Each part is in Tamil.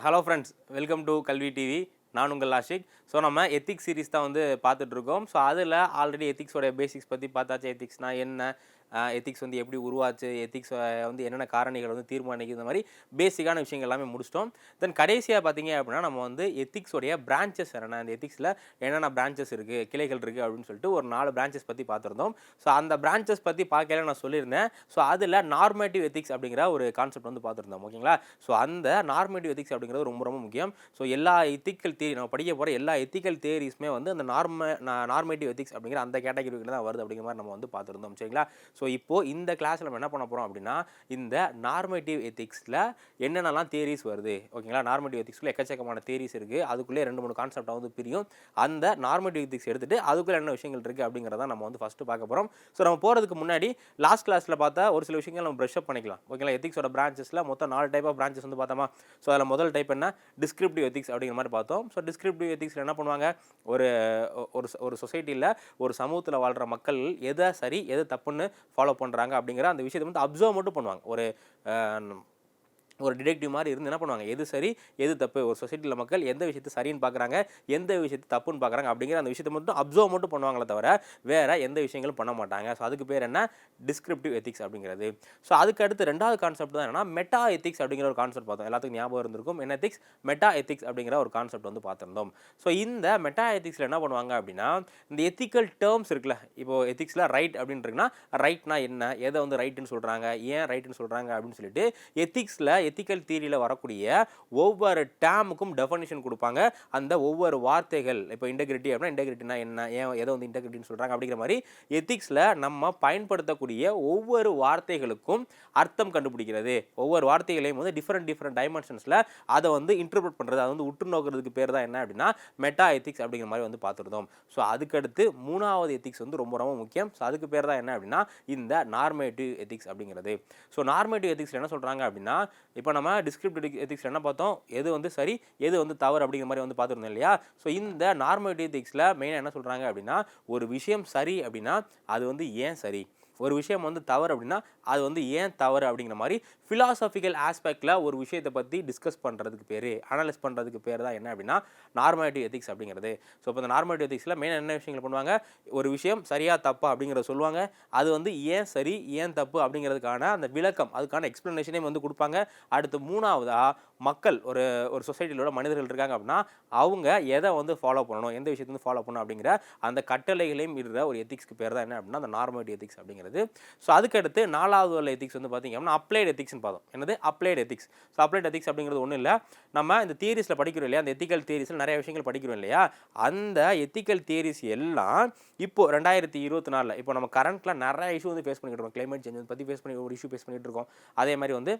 ஹலோ ஃப்ரெண்ட்ஸ், வெல்கம் டு கல்வி டிவி. நான் உங்கள் ஆஷிக். ஸோ நம்ம எத்திக்ஸ் சீரிஸ் தான் வந்து பார்த்துட்ருக்கோம். ஸோ அதில் ஆல்ரெடி எத்திக்ஸோடைய பேசிக்ஸ் பற்றி பார்த்தாச்சு. எத்திக்ஸ்னால் என்ன, எத்திக்ஸ் வந்து எப்படி உருவாச்சு, எத்திக்ஸ் வந்து என்னென்ன காரணிகள் வந்து தீர்மானிக்குது, இந்த மாதிரி பேசிக்கான விஷயங்கள் எல்லாமே முடிச்சிட்டோம். தென் கடைசியாக பார்த்தீங்க அப்படின்னா நம்ம வந்து எத்திக்ஸோடைய பிரான்ச்சஸ் என்னென்ன, அந்த எத்திக்ஸில் என்னென்ன பிரான்ச்சஸ் இருக்குது, கிளைகள் இருக்குது அப்படின்னு சொல்லிட்டு ஒரு 4 பிரான்ச்சஸ் பற்றி பார்த்துருந்தோம். ஸோ அந்த பிரான்ச்சஸ் பற்றி பார்க்கல நான் சொல்லியிருந்தேன். ஸோ அதில் நார்மேட்டிவ் எத்திக்ஸ் அப்படிங்கிற ஒரு கான்செப்ட் வந்து பார்த்துருந்தோம். ஓகேங்களா? ஸோ அந்த நார்மேட்டிவ் எத்திக்ஸ் அப்படிங்கிறது ரொம்ப ரொம்ப முக்கியம். ஸோ எல்லா எத்திக்கல் தியரி நம்ம படிக்க போகிற எல்லா எத்திக்கல் தியரிஸுமே வந்து அந்த நார்மேட்டிவ் எத்திக்ஸ் அப்படிங்கிற அந்த கேட்டகரியில் தான் வருது அப்படிங்கிற மாதிரி நம்ம வந்து பார்த்துருந்தோம். சரிங்களா? ஸோ இப்போது இந்த கிளாஸில் நம்ம என்ன பண்ண போகிறோம் அப்படின்னா, இந்த நார்மேட்டிவ் எத்திக்ஸில் என்னென்னலாம் தியரிஸ் வருது. ஓகேங்களா? நார்மேட்டிவ் எத்திக்ஸில் எக்கச்சக்கமான தியரிஸ் இருக்குது. அதுக்குள்ளே 2-3 கான்செப்டாக வந்து பிரியும். அந்த நார்மேட்டிவ் எத்திக்ஸ் எடுத்துகிட்டு அதுக்குள்ளே என்ன விஷயங்கள் இருக்குது அப்படிங்கிறத நம்ம வந்து ஃபஸ்ட்டு பார்க்க போகிறோம். ஸோ நம்ம போகிறதுக்கு முன்னாடி லாஸ்ட் கிளாஸில் பார்த்தா ஒரு சில விஷயங்கள் நம்ம ப்ரஷ் அப் பண்ணிக்கலாம். ஓகேங்களா? எத்திக்ஸோட பிரான்ச்சஸில் மொத்தம் 4 டைப் ஆஃப் பிரான்ச்சஸ் வந்து பார்த்தோமா. ஸோ அதில் முதல் டைப் என்ன, டிஸ்கிரிப்டிவ் எத்திக்ஸ் அப்படிங்கிற மாதிரி பார்த்தோம். ஸோ டிஸ்கிரிப்டிவ் எத்திக்ஸில் என்ன பண்ணுவாங்க, ஒரு ஒரு சொசைட்டியில் ஒரு சமூகத்தில் வாழ்கிற மக்கள் எதை சரி எது தப்புன்னு ஃபாலோ பண்ணுறாங்க அப்படிங்கிற அந்த விஷயத்தை வந்து அப்சர்வ் மட்டும் பண்ணுவாங்க. ஒரு டிடெக்டிவ் மாதிரி இருந்து என்ன பண்ணுவாங்க, எது சரி எது தப்பு, ஒரு சொசைட்டியில் மக்கள் எந்த விஷயத்தை சரின்னு பார்க்குறாங்க, எந்த விஷயத்தை தப்புன்னு பார்க்குறாங்க அப்படிங்கிற அந்த விஷயத்தை மட்டும் அப்சர்வ் மட்டும் பண்ணுவாங்களே தவிர வேறு எந்த விஷயங்களும் பண்ண மாட்டாங்க. ஸோ அதுக்கு பேர் என்ன, டிஸ்கிரிப்டிவ் எத்திக்ஸ் அப்படிங்கிறது. ஸோ அதுக்கு அடுத்து ரெண்டாவது கான்செப்ட் தான் என்னன்னா மெட்டா எத்திக்ஸ் அப்படிங்கிற ஒரு கான்செப்ட் பார்த்தோம். எல்லாத்துக்கும் ஞாபகம் இருந்திருக்கும். என்ன எத்திக்ஸ், மெட்டா எத்திக்ஸ் அப்படிங்கிற ஒரு கான்செப்ட் வந்து பார்த்துருந்தோம். ஸோ இந்த மெட்டா எத்திக்ஸில் என்ன பண்ணுவாங்க அப்படின்னா, இந்த எத்திக்கல் டேர்ம்ஸ் இருக்குல்ல, இப்போது எத்திக்ஸில் ரைட் அப்படின்னு இருக்குன்னா ரைட்னா என்ன, எதை வந்து ரைட்டுன்னு சொல்கிறாங்க, ஏன் ரைட்டுன்னு சொல்கிறாங்க அப்படின்னு சொல்லிட்டு எத்திக்ஸில் எத்திக்கல் தியரியில் வரக்கூடிய ஒவ்வொரு டேமுக்கும் டெஃபனிஷன் கொடுப்பாங்க. அந்த ஒவ்வொரு வார்த்தைகள், இப்போ இன்டெகிரிட்டி அப்படின்னா இன்டெகிரிட்டினா என்ன, ஏன் எதை வந்து இன்டெகிரிட்டின்னு சொல்கிறாங்க அப்படிங்கிற மாதிரி எத்திக்ஸில் நம்ம பயன்படுத்தக்கூடிய ஒவ்வொரு வார்த்தைகளுக்கும் அர்த்தம் கண்டுபிடிக்கிறது. ஒவ்வொரு வார்த்தைகளையும் வந்து டிஃப்ரெண்ட் டைமென்ஷன்ஸில் அதை வந்து இன்டர்பிரட் பண்ணுறது, அதை வந்து உற்று நோக்கிறதுக்கு பேர் தான் என்ன அப்படின்னா மெட்டா எத்திக்ஸ் அப்படிங்கிற மாதிரி வந்து பார்த்துருந்தோம். ஸோ அதுக்கடுத்து 3வது எத்திக்ஸ் வந்து ரொம்ப ரொம்ப முக்கியம். ஸோ அதுக்கு பேர் தான் என்ன அப்படின்னா இந்த நார்மேட்டிவ் எத்திக்ஸ் அப்படிங்கிறது. ஸோ நார்மேட்டிவ் எத்திக்ஸில் என்ன சொல்கிறாங்க அப்படின்னா, இப்போ நம்ம டிஸ்கிரிப்டிவ் எத்திக்ஸில் என்ன பார்த்தோம், எது வந்து சரி எது வந்து தவறு அப்படிங்கிற மாதிரி வந்து பார்த்துருந்தோம் இல்லையா. ஸோ இந்த நார்மேட்டிவ் எத்திக்ஸில் மெயினாக என்ன சொல்கிறாங்க அப்படின்னா, ஒரு விஷயம் சரி அப்படின்னா அது வந்து ஏன் சரி, ஒரு விஷயம் வந்து தவறு அப்படின்னா அது வந்து ஏன் தவறு அப்படிங்கிற மாதிரி ஃபிலாசபிக்கல் ஆஸ்பெக்டில் ஒரு விஷயத்தை பற்றி டிஸ்கஸ் பண்ணுறதுக்கு பேர், அனலைஸ் பண்ணுறதுக்கு பேர் தான் என்ன அப்படின்னா நார்மேட்டிவ் எத்திக்ஸ் அப்படிங்கிறது. ஸோ இப்போ இந்த நார்மேட்டிவ் எத்திக்ஸில் மெயினாக என்ன விஷயங்கள் பண்ணுவாங்க, ஒரு விஷயம் சரியா தப்பா அப்படிங்கிறத சொல்லுவாங்க. அது வந்து ஏன் சரி ஏன் தப்பு அப்படிங்கிறதுக்கான அந்த விளக்கம், அதுக்கான எக்ஸ்ப்ளனேஷனே வந்து கொடுப்பாங்க. அடுத்து 3வதாக மக்கள், ஒரு ஒரு சொசைட்டியில் உள்ள மனிதர்கள் இருக்காங்க அப்படின்னா அவங்க எதை வந்து ஃபாலோ பண்ணணும், எந்த விஷயத்தை வந்து ஃபாலோ பண்ணணும் அப்படிங்கிற அந்த கட்டளைகளையும் இருக்கிற ஒரு எத்திக்ஸ்க்கு பேர் தான் என்ன அப்படின்னா அந்த நார்மேட்டிவ் எத்திக்ஸ் அப்படிங்கிறது. ஸோ அதுக்கடுத்து 4வது உள்ள எத்திக்ஸ் வந்து பார்த்தீங்க அப்படின்னா அப்ளைடு எத்திக்ஸ்னு பார்த்தோம். என்னது, applied ethics. So applied ethics அப்படிங்கிறது ஒன்றும் இல்லை, நம்ம இந்த தியரிஸில் படிக்கிறோம் இல்லையா, அந்த எத்திக்கல் தியரிஸில் நிறைய விஷயங்கள் படிக்கிறோம் இல்லையா, அந்த எத்திக்கல் தியரிஸ் எல்லாம் இப்போ 2024 இப்போ நம்ம கரண்ட்டில் நிறைய இஷ்யூ வந்து ஃபேஸ் பண்ணிக்கிட்டு இருக்கோம். கிளைமேட் சேஞ்ச் பற்றி ஒரு இஷ்யூ ஃபேஸ் பண்ணிகிட்டு இருக்கோம். அதே மாதிரி வந்து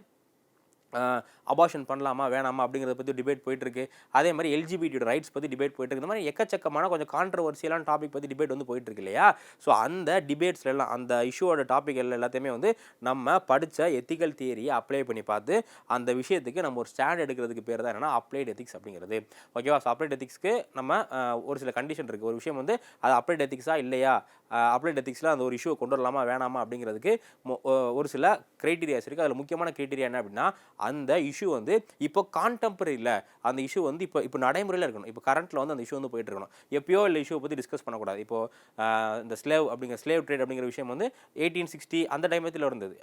அபார்ஷன் பண்ணலாமா வேணாமா அப்படிங்கிறத பற்றி டிபேட் போயிட்டுருக்கு. அதே மாதிரி எல்ஜிபிடியோட ரைட்ஸ் பற்றி டிபேட் போயிட்டுருக்கு. இந்த மாதிரி எக்கச்சக்கமான கொஞ்சம் கான்ட்ரவர்சியலான டாபிக் பற்றி டிபேட் வந்து போயிட்டுருக்கு இல்லையா. ஸோ அந்த டிபேட்ஸ்லாம் அந்த இஷ்யூவோட டாபிக் எல்லாத்தையுமே வந்து நம்ம படித்த எத்திக்கல் தியரியை அப்ளை பண்ணி பார்த்து அந்த விஷயத்துக்கு நம்ம ஒரு ஸ்டாண்ட் எடுக்கிறதுக்கு பேர் தான் என்னென்னா அப்ளைட் எத்திக்ஸ் அப்படிங்கிறது. ஓகேவா. ஸோ அப்ளைட் எத்திக்ஸ்க்கு நம்ம ஒரு சில கண்டிஷன் இருக்குது. ஒரு விஷயம் வந்து அது அப்ளைட் எத்திக்ஸா இல்லையா, அப்ளைட் எத்திக்ஸில் அந்த ஒரு இஷ்யூவை கொண்டு வரலாமா வேணாமா அப்படிங்கிறதுக்கு ஒரு சில க்ரைட்டீரியாஸ் இருக்குது. அதில் முக்கியமான க்ரைட்டீரியா என்ன அப்படின்னா, அந்த இஷ்யூ வந்து இப்போ கான்டெம்பரரியில் அந்த இஷ்யூ வந்து இப்போ நடைமுறையில் இருக்கணும். இப்போ கரண்ட்டில் வந்து அந்த இஷ்யூ வந்து போயிட்டு இருக்கணும். எப்பயோ இல்லை இஷ்யூவை பற்றி டிஸ்கஸ் பண்ணக்கூடாது. இப்போது இந்த ஸ்லேவ் ட்ரேட் அப்படிங்கிற விஷயம் வந்து 1860 அந்த டைமத்தில் இருந்தது.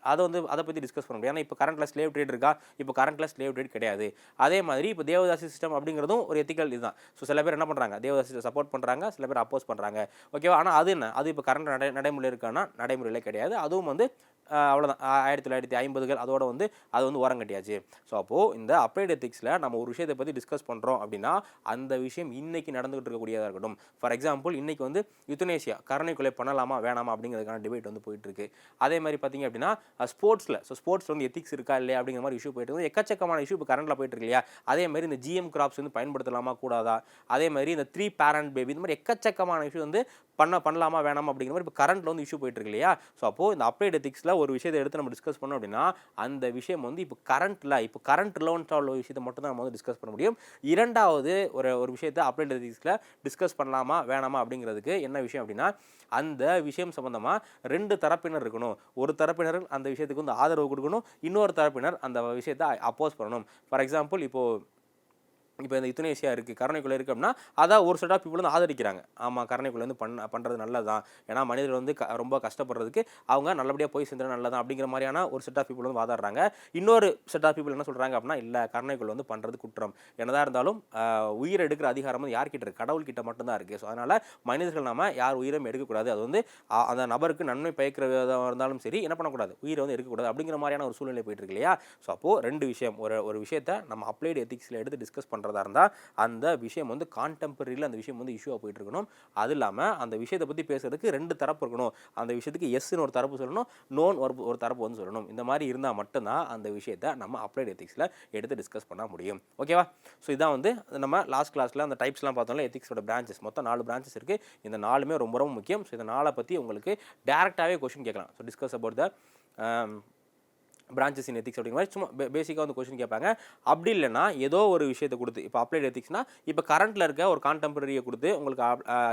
அதை பற்றி டிஸ்கஸ் பண்ண முடியாது. ஏன்னா இப்போ கரண்ட்டில் ஸ்லேவ் ட்ரேட் இருக்கா, இப்போ கரண்ட்டில் ஸ்லேவ் ட்ரேட் கிடையாது. அதே மாதிரி இப்போ தேவதாசி சிஸ்டம் அப்படிங்கிறதும் ஒரு எத்திக்கல் இதுதான். ஸோ சில பேர் என்ன பண்ணுறாங்க, தேவதாசி சப்போர்ட் பண்ணுறாங்க, சில பேர் அப்போஸ் பண்ணுறாங்க. ஓகேவா. ஆனால் அது என்ன, அது இப்போ கரண்ட் நடைமுறையில் இருக்கான்னா நடைமுறையில் கிடையாது. அதுவும் வந்து அவ்வளோதான் 1950கள் அதோட வந்து அது வந்து ஓரம் கட்டியாச்சு. ஸோ அப்போது இந்த அப்ளைட் எத்திக்ஸில் நம்ம ஒரு விஷயத்தை பற்றி டிஸ்கஸ் பண்ணுறோம் அப்படின்னா அந்த விஷயம் இன்றைக்கி நடந்துகிட்டு இருக்கக்கூடியதாக இருக்கட்டும். ஃபார் எக்ஸாம்பிள் இன்றைக்கி வந்து யுத்தனேசியா, கருணை கொலை பண்ணலாமா வேணாமா அப்படிங்கிறதுக்கான டிபேட் வந்து போயிட்டுருக்கு. அதே மாதிரி பார்த்திங்க அப்படின்னா ஸ்போர்ட்ஸில் வந்து எத்திக்ஸ் இருக்கா இல்லையா அப்படிங்கிற மாதிரி இஷ்யூ போயிட்டு இருக்கு. எக்கச்சக்கமான இஷ்யூ இப்போ கரண்டில் போயிட்டு இருக்கு இல்லையா. அதே மாதிரி இந்த ஜிஎம் கிராப்ஸ் வந்து பயன்படுத்தலாமா கூடாதா, அதே மாதிரி இந்த 3 பேரண்ட் பேபி, இந்த மாதிரி எக்கச்சக்கமான இஷ்யூ வந்து பண்ணலாமா வேணாமா அப்படிங்கிற மாதிரி இப்போ கரண்ட்டில் வந்து இஷ்யூ போயிட்டு இருக்கு இல்லையா. ஸோ அப்போது இந்த அப்ளைட் எத்திக்ஸில் ஒரு விஷயத்தை எடுத்து நம்ம டிஸ்கஸ் பண்ணோம் அப்படின்னா அந்த விஷயம் வந்து இப்போ கரண்ட் ரிலவெண்ட்டாக உள்ள விஷயத்தை மட்டும் தான் நம்ம வந்து டிஸ்கஸ் பண்ண முடியும். இரண்டாவது ஒரு விஷயத்தை அப்ளைட் எத்திக்ஸில் டிஸ்கஸ் பண்ணலாமா வேணாமா அப்படிங்கிறதுக்கு என்ன விஷயம் அப்படின்னா, அந்த விஷயம் சம்மந்தமாக 2 தரப்பினர் இருக்கணும். ஒரு தரப்பினர் அந்த விஷயத்துக்கு வந்து ஆதரவு கொடுக்கணும், இன்னொரு தரப்பினர் அந்த விஷயத்தை அப்போஸ் பண்ணணும். ஃபார் எக்ஸாம்பிள் இப்போது இப்போ இந்த யுத்தனேசியா இருக்குது, கருணைக்குள்ளே இருக்குது அப்படின்னா அதான் ஒரு செட் ஆஃப் பீப்புள் வந்து ஆதரிக்கிறாங்க. ஆமாம், கருணைக்குள்ளே வந்து பண்ணுறது நல்லது தான், ஏன்னா மனிதர்கள் வந்து ரொம்ப கஷ்டப்படுறதுக்கு அவங்க நல்லபடியாக போய் சேர்ந்துறது நல்லதான் அப்படிங்கிற மாதிரியான ஒரு செட் ஆஃப் பீப்புள் வந்து வாதாடுறாங்க. இன்னொரு செட் ஆஃப் பீப்புள் என்ன சொல்கிறாங்க அப்படின்னா, இல்லை கருணைக்குள்ளே வந்து பண்ணுறது குற்றம், என்னதான் இருந்தாலும் உயிரை எடுக்கிற அதிகாரம் வந்து யார்கிட்ட இருக்குது, கடவுள்கிட்ட மட்டும்தான் இருக்குது. ஸோ அதனால் மனிதர்கள் நம்ம யார் உயிரும் எடுக்கக்கூடாது, அது வந்து அந்த நபருக்கு நன்மை பயக்கிற விதமாக இருந்தாலும் சரி என்ன பண்ணக்கூடாது, உயிரை வந்து எடுக்கக்கூடாது அப்படிங்கிற மாதிரியான ஒரு சூழ்நிலை போயிட்டு இருக்கு இல்லையா. ஸோ அப்போது ரெண்டு விஷயம், ஒரு விஷயத்தை நம்ம அப்ளைடு எத்திக்ஸில் எடுத்து டிஸ்கஸ் பண்ணுறதா இருந்தால் அந்த விஷயம் வந்து கான்டெம்பரரியில் அந்த விஷயம் வந்து இஷ்யூவாக போயிட்டு இருக்கணும். அது இல்லாமல் அந்த விஷயத்தை பற்றி பேசுறதுக்கு ரெண்டு தரப்பு இருக்கணும். அந்த விஷயத்துக்கு எஸ்ன்னு ஒரு தரப்பு சொல்லணும், நோன் ஒரு தரப்பு வந்து சொல்லணும். இந்த மாதிரி இருந்தால் மட்டும்தான் அந்த விஷயத்தை நம்ம அப்ளைடு எத்திக்ஸில் எடுத்து டிஸ்கஸ் பண்ண முடியும். ஓகேவா. ஸோ இதான் வந்து நம்ம லாஸ்ட் கிளாஸில் அந்த டைப்ஸ்லாம் பார்த்தோம்ல, எத்திக்ஸோட பிரான்ச்சஸ் மொத்தம் 4 பிரான்ச்சஸ் இருக்குது. இந்த 4மே ரொம்ப ரொம்ப முக்கியம். ஸோ இந்த 4 பற்றி உங்களுக்கு டேரெக்டாகவே கொஸ்டின் கேட்கலாம். So discuss about the branches in ethics அப்படிங்கிற மாதிரி சும்மா பேசிக்காக வந்து கொஸ்டின் கேட்பாங்க. அப்படி இல்லைனா ஏதோ ஒரு விஷயத்தை கொடுத்து, இப்போ அப்ளைடு எத்திக்ஸ்னா இப்போ கரண்ட்டில் இருக்க ஒரு கான்டெம்பரரியை கொடுத்து உங்களுக்கு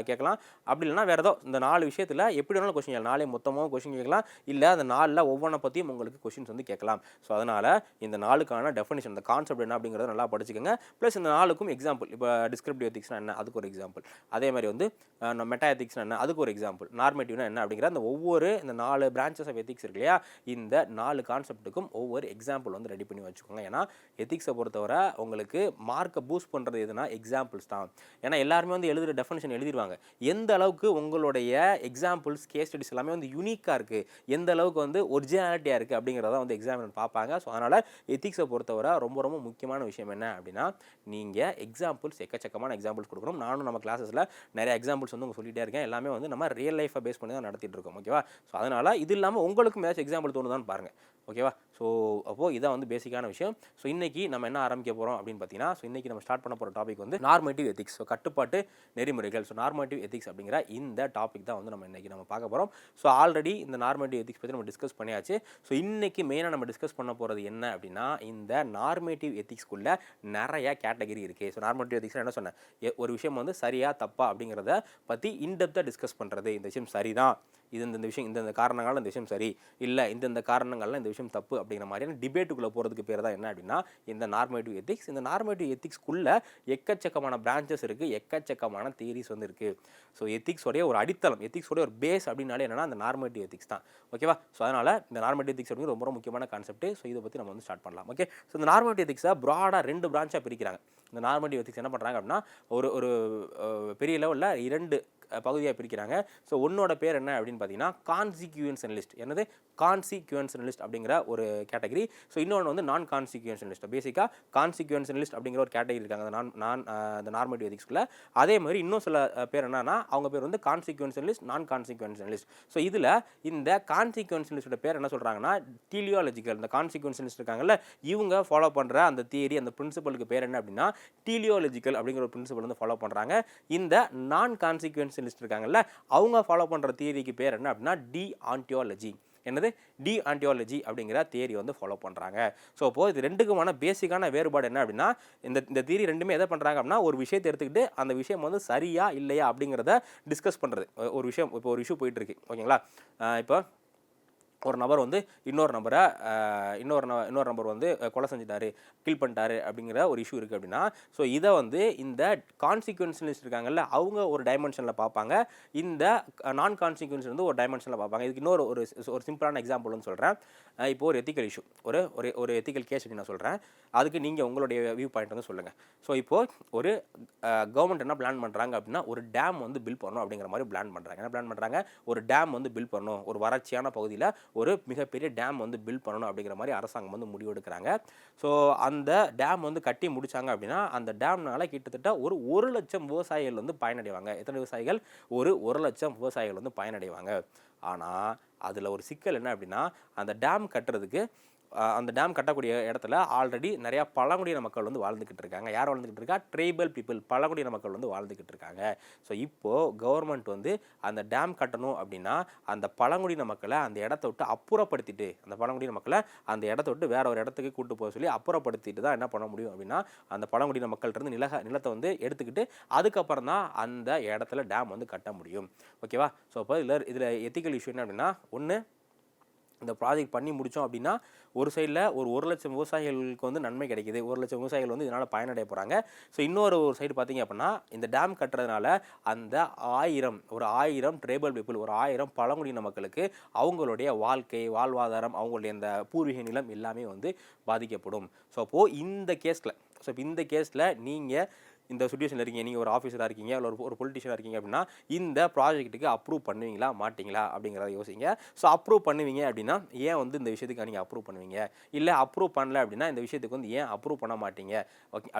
கேட்கலாம். அப்படி இல்லைனா வேறு ஏதோ இந்த 4 விஷயத்தில் எப்படி வேணாலும் கொஸ்டின் கேட்கலாம். 4 மொத்தமாக கொஸ்டின் கேட்கலாம், இல்லை அந்த 4ல் ஒவ்வொன்றை பற்றியும் உங்களுக்கு கொஸ்டின்ஸ் வந்து கேட்கலாம். ஸோ அதனால் இந்த 4க்கான டெஃபினிஷன், இந்த கான்செப்ட் என்ன அப்படிங்கிறத நல்லா படிச்சுக்கோங்க. ப்ளஸ் இந்த 4க்கும் எக்ஸாம்பிள், இப்போ டிஸ்கிரிப்டிவ் எத்திக்ஸ்னா என்ன, அதுக்கு ஒரு எக்ஸாம்பிள். அதே மாதிரி வந்து மெட்டா எத்திக்ஸ்னா என்ன, அதுக்கு ஒரு எக்ஸாம்பிள். நார்மேட்டிவ்னா என்ன அப்படிங்கிற அந்த ஒவ்வொரு இந்த 4 பிரான்ச்சஸ் ஆஃப் எத்திக்ஸ் இருக்கு இல்லையா, இந்த 4 கான்செப்ட் ஒவ்வொரு எக்ஸாம்பிள் வந்து ரெடி பண்ணி வச்சுக்கோங்க. ஏன்னா எத்திக்ஸை பொறுத்தவரை உங்களுக்கு மார்க்கை பூஸ்ட் பண்ணுறது எதுனா எக்ஸாம்பிள்ஸ் தான். ஏன்னா எல்லாருமே வந்து எழுதுகிற டெஃபினிஷன் எழுதிடுவாங்க. எந்த அளவுக்கு உங்களுடைய எக்ஸாம்பிள்ஸ் கேஸ் ஸ்டடிஸ் எல்லாமே வந்து யூனிக்காக இருக்குது, எந்த அளவுக்கு வந்து ஒரிஜினாலிட்டியாக இருக்குது அப்படிங்கிறத வந்து எக்ஸாமினர் பார்ப்பாங்க. ஸோ அதனால் எத்திக்ஸை பொறுத்தவரை ரொம்ப ரொம்ப முக்கியமான விஷயம் என்ன அப்படின்னா, நீங்கள் எக்ஸாம்பிள்ஸ் எக்கச்சக்கமான எக்ஸாம்பிள்ஸ் கொடுக்கணும். நானும் நம்ம கிளாஸஸில் நிறைய எக்ஸாம்பிள்ஸ் வந்து உங்களுக்கு சொல்லிகிட்டே இருக்கேன். எல்லாமே வந்து நம்ம ரியல் லைஃப்பை பேஸ் பண்ணி தான் நடத்திட்டு இருக்கோம். ஓகேவா. ஸோ அதனால் இது இல்லாமல் உங்களுக்கும் ஏதாச்சும் எக்ஸாம்பிள் தோணுதான்னு பாருங்கள். ஓகேவா. ஸோ அப்போது இதான் வந்து பேசிக்கான விஷயம். ஸோ இன்றைக்கி நம்ம என்ன ஆரம்பிக்க போகிறோம் அப்படின்னு பார்த்தீங்கன்னா, ஸோ இன்றைக்கி நம்ம ஸ்டார்ட் பண்ண போகிற டாபிக் வந்து நார்மேட்டிவ் எத்திக்ஸ். ஸோ கட்டுப்பாட்டு நெறிமுறைகள். ஸோ நார்மேட்டிவ் எத்திக்ஸ் அப்படிங்கிற இந்த டாபிக் தான் வந்து நம்ம இன்றைக்கி நம்ம பார்க்க போகிறோம். ஸோ ஆல்ரெடி இந்த நார்மேட்டிவ் எத்திக்ஸ் பற்றி நம்ம டிஸ்கஸ் பண்ணியாச்சு. ஸோ இன்றைக்கி மெயினாக நம்ம டிஸ்கஸ் பண்ண போகிறது என்ன அப்படின்னா, இந்த நார்மேட்டிவ் எத்திக்ஸ்குள்ளே நிறையா கேட்டகரி இருக்குது. ஸோ நார்மேட்டிவ் எத்திக்ஸ் என்ன சொன்னேன், ஒரு விஷயம் வந்து சரியா தப்பா அப்படிங்கிறத பற்றி இன்டெப்த்தாக டிஸ்கஸ் பண்ணுறது. இந்த விஷயம் சரிதான், இந்த விஷயம் இந்த காரணங்களால் இந்த விஷயம் சரி, இல்லை இந்த காரணங்கள்லாம் இந்த விஷயம் தப்பு அப்படிங்கிற மாதிரியான டிபேட்டுக்குள்ளே போகிறதுக்கு பேர் தான் என்ன அப்படின்னா இந்த நார்மேட்டிவ் எத்திக்ஸ். இந்த நார்மேட்டிவ் எத்திக்ஸ்க்குள்ளே எக்கச்சக்கமான பிரான்ச்சஸ் இருக்குது, எக்கச்சக்கமான தியரிஸ் வந்து இருக்குது. ஸோ எத்திக்ஸோடைய ஒரு அடித்தளம், எத்திக்ஸோடைய ஒரு பேஸ் அப்படின்னாலே என்னன்னா அந்த நார்மேட்டிவ் எத்திக்ஸ் தான். ஓகேவா. ஸோ அதனால் இந்த நார்மேட்டிவ் எத்திக்ஸ் அப்படிங்கிற ரொம்ப முக்கியமான கான்செப்ட். ஸோ இதை பற்றி நம்ம வந்து ஸ்டார்ட் பண்ணலாம். ஓகே. ஸோ இந்த நார்மேட்டிவ் எத்திக்ஸை ப்ராடாக 2 பிரான்ச்சாக பிரிக்கிறாங்க. இந்த நார்மேட்டிவ் எத்திக்ஸ் என்ன பண்ணுறாங்க அப்படின்னா, ஒரு பெரிய லெவலில் 2 பகுதியாக பிரிக்கிறாங்க. ஸோ ஒன்னோட பேர் என்ன அப்படின்னு பார்த்தீங்கன்னா கான்சிக்யூன்ஷனலிஸ்ட். என்னது, கான்சிக்யூன்ஷனலிஸ்ட் அப்படிங்கிற ஒரு கேட்டகரி. ஸோ இன்னொன்று வந்து நான் கான்சிக்யூன்ஷனலிஸ்ட். பேசிக்காக கான்சிக்யூன்ஷனலிஸ்ட் அப்படிங்கிற ஒரு கேட்டகரி இருக்காங்க அந்த நார்மேட்டிவ் எத்திக்ஸ்குள்ள. அதே மாதிரி இன்னும் சில பேர் என்னன்னா அவங்க பேர் வந்து கான்சிக்யூன்ஷனலிஸ்ட், நான் கான்சிக்யூன்ஷனலிஸ்ட். ஸோ இதில் இந்த கான்சிக்யூன்ஷனலிஸ்டோட பேர் என்ன சொல்கிறாங்கன்னா டீலியாலஜிக்கல். இந்த கான்சிக்யூன்ஷனலிஸ்ட் இருக்காங்கல்ல, இவங்க ஃபாலோ பண்ணுற அந்த தியரி, அந்த பிரின்சிபலுக்கு பேர் என்ன அப்படின்னா டீலியாலஜிக்கல் அப்படிங்கிற ஒரு பிரின்சிபல் வந்து ஃபாலோ பண்ணுறாங்க. இந்த நான் கான்சிக்யூன்ஷனலிஸ்ட் இருக்காங்கல்ல, அவங்க ஃபாலோ பண்ணுற தியரிக்கு பேர் என்ன அப்படின்னா டிஆன்டியாலஜி. என்னது, டிஆன்டியாலஜி அப்படிங்கிற தியரி வந்து ஃபாலோ பண்ணுறாங்க. ஸோ அப்போது இது ரெண்டுக்குமான பேசிக்கான வேறுபாடு என்ன அப்படின்னா, இந்த தியரி ரெண்டுமே எதை பண்ணுறாங்க அப்படின்னா ஒரு விஷயத்தை எடுத்துக்கிட்டு அந்த விஷயம் வந்து சரியா இல்லையா அப்படிங்கிறத டிஸ்கஸ் பண்ணுறது. ஒரு விஷயம், இப்போ ஒரு இஷ்யூ போயிட்டுருக்கு. ஓகேங்களா. இப்போ ஒரு நபர் வந்து இன்னொரு நபர் வந்து கொலை செஞ்சுட்டாரு, கில் பண்ணிட்டாரு அப்படிங்கிற ஒரு இஷ்யூ இருக்குது அப்படின்னா, ஸோ இதை வந்து இந்த கான்சிக்வன்ஷனலிஸ்ட் இருக்காங்கல்ல அவங்க ஒரு டைமென்ஷனில் பார்ப்பாங்க, இந்த நான் கான்சிக்வன்ஷன் வந்து ஒரு டைமென்ஷனில் பார்ப்பாங்க. இதுக்கு இன்னொரு ஒரு சிம்பிளான எக்ஸாம்பிள் வந்து சொல்கிறேன். இப்போ ஒரு எத்திக்கல் இஷ்யூ, ஒரு எத்திக்கல் கேஸ் நான் சொல்கிறேன். அதுக்கு நீங்கள் உங்களுடைய வியூ பாயிண்ட் வந்து சொல்லுங்கள். ஸோ இப்போது ஒரு கவர்மெண்ட் என்ன பிளான் பண்ணுறாங்க அப்படின்னா, ஒரு டேம் வந்து பில்ட் பண்ணணும் அப்படிங்கிற மாதிரி பிளான் பண்ணுறாங்க. என்ன பிளான் பண்ணுறாங்க, ஒரு டேம் வந்து பில்ட் பண்ணணும், ஒரு வறட்சியான பகுதியில் ஒரு மிகப்பெரிய டேம் வந்து பில்ட் பண்ணணும் அப்படிங்கிற மாதிரி அரசாங்கம் வந்து முடிவு எடுக்கிறாங்க. ஸோ அந்த டேம் வந்து கட்டி முடித்தாங்க அப்படின்னா அந்த டேம்னால கிட்டத்தட்ட ஒரு 1,00,000 விவசாயிகள் வந்து பயனடைவாங்க. எத்தனை விவசாயிகள், ஒரு 1,00,000 விவசாயிகள் வந்து பயனடைவாங்க. ஆனால் அதில் ஒரு சிக்கல் என்ன அப்படின்னா, அந்த டேம் கட்டுறதுக்கு அந்த டேம் கட்டக்கூடிய இடத்துல ஆல்ரெடி நிறையா பழங்குடியின மக்கள் வந்து வாழ்ந்துக்கிட்டு இருக்காங்க. யார் வாழ்ந்துக்கிட்டு இருக்கா, ட்ரைபல் பீப்புள், பழங்குடியின மக்கள் வந்து வாழ்ந்துக்கிட்டு இருக்காங்க. ஸோ இப்போது கவர்மெண்ட் வந்து அந்த டேம் கட்டணும் அப்படின்னா அந்த பழங்குடியின மக்களை அந்த இடத்த விட்டு அப்புறப்படுத்திட்டு, அந்த பழங்குடியின மக்களை அந்த இடத்த விட்டு வேற ஒரு இடத்துக்கு கூட்டு போக சொல்லி அப்புறப்படுத்திட்டு தான் என்ன பண்ண முடியும் அப்படின்னா அந்த பழங்குடியின மக்கள்கிட்ட நிலத்தை வந்து எடுத்துக்கிட்டு அதுக்கப்புறம் தான் அந்த இடத்துல டேம் வந்து கட்ட முடியும். ஓகேவா. ஸோ அப்போ இதில் எத்திக்கல் இஷ்யூ என்ன அப்படின்னா, ஒன்று இந்த ப்ராஜெக்ட் பண்ணி முடித்தோம் அப்படின்னா ஒரு சைடில் ஒரு 1,00,000 விவசாயிகளுக்கு வந்து நன்மை கிடைக்குது, 1,00,000 விவசாயிகள் வந்து இதனால் பயனடைய போகிறாங்க. ஸோ இன்னொரு ஒரு சைடு பார்த்தீங்க அப்படின்னா இந்த டேம் கட்டுறதுனால அந்த 1000 ட்ரைபல் பீப்புள், ஒரு 1000 பழங்குடியின மக்களுக்கு அவங்களுடைய வாழ்க்கை வாழ்வாதாரம், அவங்களுடைய இந்த பூர்வீக நிலம் எல்லாமே வந்து பாதிக்கப்படும். ஸோ அப்போது இந்த கேஸில் நீங்கள் இந்த சுச்சுவேஷனில் இருக்கீங்க, நீங்கள் ஒரு ஆஃபீஸராக இருக்கீங்க, இல்லை ஒரு பொலிட்டிஷியனாக இருக்கீங்க அப்படின்னா இந்த ப்ராஜெக்ட்டுக்கு அப்ரூவ் பண்ணுவீங்களா மாட்டிங்களா அப்படிங்கிறத யோசிங்க. ஸோ அப்ரூவ் பண்ணுவீங்க அப்படின்னா ஏன் வந்து இந்த விஷயத்துக்கு நீங்கள் அப்ரூவ் பண்ணுவீங்க, இல்லை அப்ரூவ் பண்ணல அப்படின்னா இந்த விஷயத்துக்கு வந்து ஏன் அப்ரூவ் பண்ண மாட்டீங்க ஓகே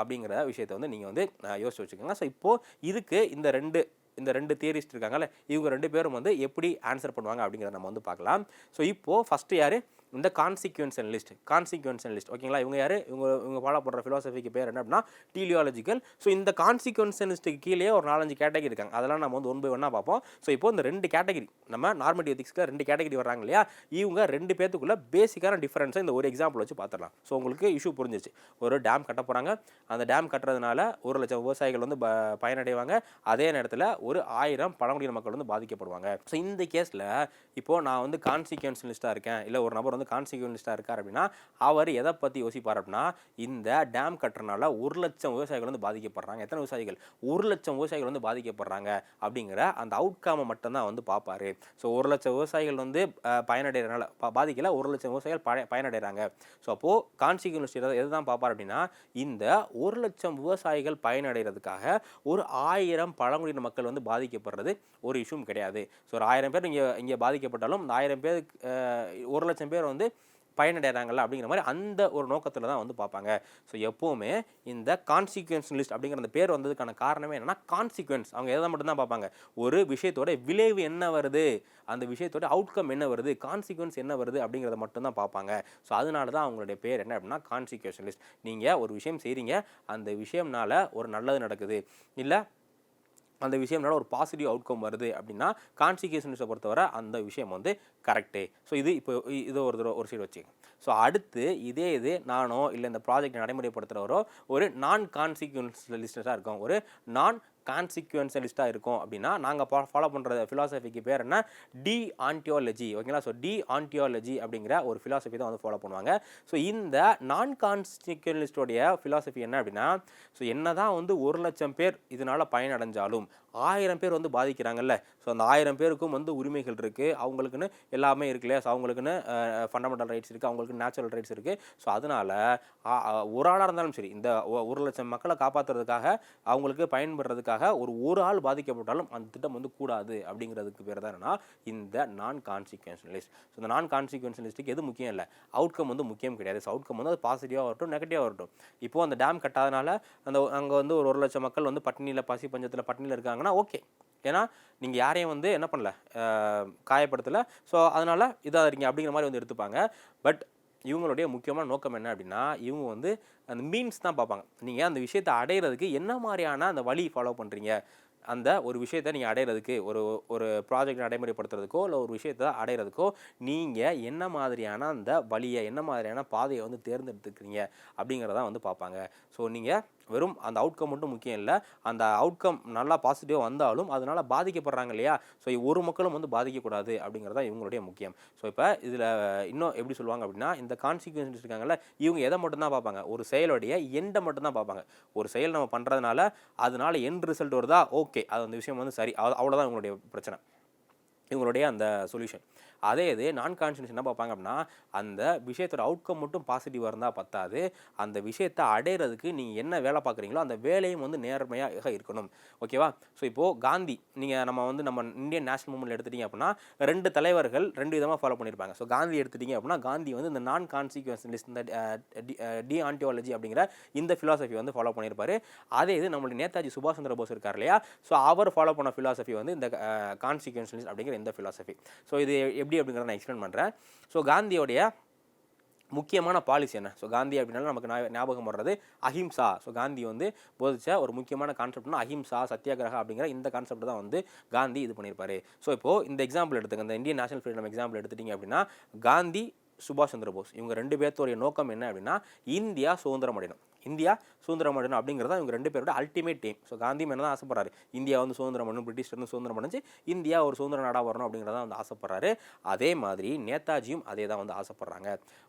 அப்படிங்கிற விஷயத்தை வந்து நீங்கள் வந்து யோசிச்சு வச்சுக்கோங்க. ஸோ இப்போது இதுக்கு இந்த ரெண்டு தியரிஸ்ட் இருக்காங்கல்ல, இவங்க 2 பேரும் வந்து எப்படி ஆன்சர் பண்ணுவாங்க அப்படிங்கிறத நம்ம வந்து பார்க்கலாம். ஸோ இப்போது ஃபஸ்ட்டு யார், இந்த கான்சிக்வன்ஸ் அனலிஸ்ட் ஓகேங்களா. இவங்க யார், இவங்க ஃபாலோ பண்ணுற ஃபிலாசபிக்கு பேர் என்ன அப்படின்னா டீலியாலஜிக்கல். ஸோ இந்த கான்சிக்வன்ஸ் அனலிஸ்ட்டுக்கு கீழே ஒரு 4-5 கேட்டகரி இருக்காங்க, அதெல்லாம் நம்ம வந்து 1 by 1 பார்ப்போம். ஸோ இப்போ இந்த 2 கேட்டகரி நம்ம நார்மேட்டிவ் எத்திக்ஸ்க்கு 2 கேட்டகரி வர்றாங்க இல்லையா, இவங்க 2 பேத்துக்குள்ள பேசிக்கான டிஃபரன்ஸை இந்த ஒரு எக்ஸாம்பிள் வச்சு பார்த்துடலாம். ஸோ உங்களுக்கு இஷ்யூ புரிஞ்சிச்சு. ஒரு டேம் கட்ட போகிறாங்க, அந்த டேம் கட்டுறதுனால 1,00,000 விவசாயிகள் வந்து பயனடைவாங்க, அதே நேரத்தில் ஒரு 1000 பழங்குடியின மக்கள் வந்து பாதிக்கப்படுவாங்க. ஸோ இந்த கேஸில் இப்போது நான் வந்து கான்சிக்வன்ஷனலிஸ்ட்டாக இருக்கேன், இல்லை ஒரு நபர் வந்து கான்சிக்வன்ஷனலிஸ்ட்டாக இருக்கார் அப்படின்னா அவர் எதை பற்றி யோசிப்பார் அப்படின்னா இந்த டேம் கட்டுறதுனால 1,00,000 விவசாயிகள் வந்து பாதிக்கப்படுறாங்க. எத்தனை விவசாயிகள், 1,00,000 விவசாயிகள் வந்து பாதிக்கப்படுறாங்க அப்படிங்கிற அந்த அவுட்காமை மட்டும்தான் வந்து பார்ப்பாரு. ஸோ 1,00,000 விவசாயிகள் வந்து பயனடைகிறனால பாதிக்கல, 1,00,000 விவசாயிகள் பயனடைகிறாங்க. ஸோ அப்போது கான்சிக்வன்ஷனலிஸ்ட் எதை தான் பார்ப்பார் அப்படின்னா இந்த 1,00,000 விவசாயிகள் பயனடைகிறதுக்காக ஒரு 1000 பழங்குடியின மக்கள் வந்து பாதிக்கப்படுறது ஒரு இஷ்யூம் கிடையாது. ஸோ ஒரு 1000 பேர் இங்கே பாதிக்கப்பட்டாலும் இந்த 1000 பேருக்கு 1,00,000 பேர் வந்து பயனடைகிறாங்கல்ல அப்படிங்கிற மாதிரி அந்த ஒரு நோக்கத்தில் தான் வந்து பார்ப்பாங்க. ஸோ எப்போவுமே இந்த கான்சிக்வன்ஷனலிஸ்ட் அப்படிங்கிற அந்த பேர் வந்ததுக்கான காரணமே என்னென்னா கான்சிக்வன்ஸ், அவங்க எதை மட்டும்தான் பார்ப்பாங்க, ஒரு விஷயத்தோட விளைவு என்ன வருது, அந்த விஷயத்தோட அவுட்கம் என்ன வருது, கான்சிக்வன்ஸ் என்ன வருது அப்படிங்கிறத மட்டும்தான் பார்ப்பாங்க. ஸோ அதனால தான் அவங்களுடைய பேர் என்ன அப்படின்னா கான்சிக்வன்ஷனலிஸ்ட். நீங்கள் ஒரு விஷயம் செய்கிறீங்க, அந்த விஷயம்னால ஒரு நல்லது நடக்குது, இல்லை அந்த விஷயம்னால ஒரு பாசிட்டிவ் அவுட்கம் வருது அப்படின்னா கான்சிக்வன்ஸை பொறுத்தவரை அந்த விஷயம் வந்து கரெக்டு. ஸோ இது ஒரு சைடு வச்சுக்கோங்க. ஸோ அடுத்து இது நானோ இல்லை இந்த ப்ராஜெக்ட் நடைமுறைப்படுத்துகிறவரோ ஒரு நான் கான்சிக்வன்ஷனலிஸ்டாக இருக்கும், ஒரு நான் கான்சிக்வன்ஷனலிஸ்ட்டாக இருக்கும் அப்படின்னா நாங்கள் ஃபாலோ பண்ணுற ஃபிலாசபிக்கு பேர் என்ன, டீஆன்டியாலஜி ஓகேங்களா. ஸோ டீஆன்டியாலஜி அப்படிங்கிற ஒரு ஃபிலாசபி தான் வந்து ஃபாலோ பண்ணுவாங்க. ஸோ இந்த நான் கான்சிக்வன்ஷனலிஸ்டோடைய ஃபிலாசபி என்ன அப்படின்னா, ஸோ என்ன தான் வந்து 1,00,000 பேர் இதனால் பயனடைஞ்சாலும் 1000 பேர் வந்து பாதிக்கிறாங்கல்ல, ஸோ அந்த 1000 பேருக்கும் வந்து உரிமைகள் இருக்குது, அவங்களுக்குன்னு எல்லாமே இருக்கு இல்லையா, ஸோ அவங்களுக்குன்னு ஃபண்டமெண்டல் ரைட்ஸ் இருக்குது, அவங்களுக்கு நேச்சுரல் ரைட்ஸ் இருக்குது. ஸோ அதனால் ஒரு ஆளாக இருந்தாலும் சரி இந்த 1,00,000 மக்களை காப்பாற்றுறதுக்காக அவங்களுக்கு பயன்படுறதுக்காக ஒரு ஆள் பாதிக்கப்பட்டாலும் அந்த திட்டம் வந்து கூடாது அப்படிங்கிறதுக்கு பேர் தான் என்னன்னா இந்த நான் கான்சிக்வன்ஷனலிஸ்ட். ஸோ இந்த நான் கான்சிக்வன்ஷனலிஸ்ட்டுக்கு எது முக்கியம் இல்லை, அவுட்கம் வந்து முக்கியம் கிடையாது. ஸோ அவுட்கம் வந்து அது பாசிட்டிவாக வரட்டும் நெகட்டிவாக வரட்டும். இப்போது அந்த டேம் கட்டாதனால அங்கே வந்து ஒரு 1,00,000 மக்கள் வந்து பட்டினியில் பசி பஞ்சத்தில் பட்டினியில் இருக்காங்கன்னா ஓகே, ஏன்னா நீங்கள் யாரையும் வந்து என்ன பண்ணல காயப்படுத்தலை, ஸோ அதனால் இதாக இருக்கீங்க அப்படிங்கிற மாதிரி வந்து எடுத்துப்பாங்க. பட் இவங்களுடைய முக்கியமான நோக்கம் என்ன அப்படின்னா இவங்க வந்து அந்த மீன்ஸ் தான் பார்ப்பாங்க, நீங்கள் அந்த விஷயத்தை அடையிறதுக்கு என்ன மாதிரியான அந்த வழி ஃபாலோ பண்ணுறீங்க, அந்த ஒரு விஷயத்தை நீங்கள் அடையிறதுக்கு ஒரு ப்ராஜெக்ட் நடைமுறைப்படுத்துறதுக்கோ இல்லை ஒரு விஷயத்தை அடையிறதுக்கோ நீங்கள் என்ன மாதிரியான அந்த வழியை என்ன மாதிரியான பாதையை வந்து தேர்ந்தெடுத்துக்கிறீங்க அப்படிங்கிறதான் வந்து பார்ப்பாங்க. ஸோ நீங்கள் வெறும் அந்த அவுட்கம் மட்டும் முக்கியம் இல்லை, அந்த அவுட்கம் நல்லா பாசிட்டிவாக வந்தாலும் அதனால் பாதிக்கப்படுறாங்க இல்லையா, ஸோ ஒரு மக்களும் வந்து பாதிக்கக்கூடாது அப்படிங்கிறதான் இவங்களுடைய முக்கியம். ஸோ இப்போ இதில் இன்னும் எப்படி சொல்லுவாங்க அப்படின்னா இந்த கான்சிக்வன்ஸ் இருக்காங்கல்ல, இவங்க எதை மட்டும்தான் பார்ப்பாங்க, ஒரு செயலுடைய எண்டை மட்டும்தான் பார்ப்பாங்க. ஒரு செயல் நம்ம பண்ணுறதுனால அதனால எண்ட் ரிசல்ட் வருதா ஓகே, அது அந்த விஷயம் வந்து சரி, அவ்வளோதான் இவங்களுடைய பிரச்சனை, இவங்களுடைய அந்த சொல்யூஷன். அதே நான் கான்சியஸ் என்ன பார்ப்பாங்க அப்படின்னா அந்த விஷயத்தோட அவுட்கம் மட்டும் பாசிட்டிவாக இருந்தால் பத்தாது, அந்த விஷயத்தை அடையிறதுக்கு நீங்கள் என்ன வேலை பார்க்குறீங்களோ அந்த வேலையும் வந்து நேர்மையாக இருக்கணும். ஓகேவா. ஸோ இப்போது காந்தி நம்ம இந்தியன் நேஷனல் மூவ்மெண்ட் எடுத்துட்டிங்க அப்படின்னா 2 தலைவர்கள் 2 விதமாக ஃபாலோ பண்ணியிருப்பாங்க. ஸோ காந்தி எடுத்துட்டிங்க அப்படின்னா காந்தி வந்து இந்த நான் கான்சிக்வன்ஷனலிஸ்ட் இந்த டீஆன்டியாலஜி அப்படிங்கிற இந்த ஃபிலாசபி வந்து ஃபாலோ பண்ணியிருப்பார். அதே நம்மளுடைய நேதாஜி சுபாஷ் சந்திர போஸ் இருக்கார் இல்லையா, ஸோ அவர் ஃபாலோ பண்ண ஃபிலாசபி வந்து இந்த கான்சிக்வன்ஷனலிஸ்ட் அப்படிங்கிற இந்த ஃபிலாசபி. ஸோ இது எப்படி அப்படிங்கிறத நான் எக்ஸ்பிளைன் பண்ணுறேன். ஸோ காந்தியோடைய முக்கியமான பாலிசி என்ன, ஸோ காந்தி அப்படின்னாலும் நமக்கு ஞாபகம் வர்றது அஹிம்சா. ஸோ காந்தி வந்து போதிச்ச ஒரு முக்கியமான கான்செப்ட்னா அஹிம்சா சத்தியாகிரகா அப்படிங்கிற இந்த கான்செப்ட் தான் வந்து காந்தி இது பண்ணியிருப்பாரு. ஸோ இப்போது இந்த எக்ஸாம்பிள் எடுத்துங்க, இந்த இந்தியன் நேஷனல் ஃப்ரீடம் எக்ஸாம்பிள் எடுத்துட்டிங்க அப்படின்னா காந்தி சுபாஷ் சந்திர போஸ் இவங்க 2 பேர்த்தோடைய நோக்கம் என்ன அப்படின்னா இந்தியா சுதந்திரம் அடையணும். இந்தியா சுதந்திரம் அடையணும் அப்படிங்கிறதா இவங்க 2 பேரோட அல்டிமேட் எய்ம். ஸோ காந்தியும் என்ன தான் ஆசைப்படுறாரு, இந்தியா வந்து சுதந்திரம் பண்ணணும், பிரிட்டிஷ் வந்து சுதந்திரம் அடைஞ்சு இந்தியா ஒரு சுதந்திர நாடாக வரணும் அப்படிங்கிறத வந்து ஆசைப்படுறாரு. அதே மாதிரி நேதாஜியும் அதே தான் வந்து ஆசைப்படுறாங்க.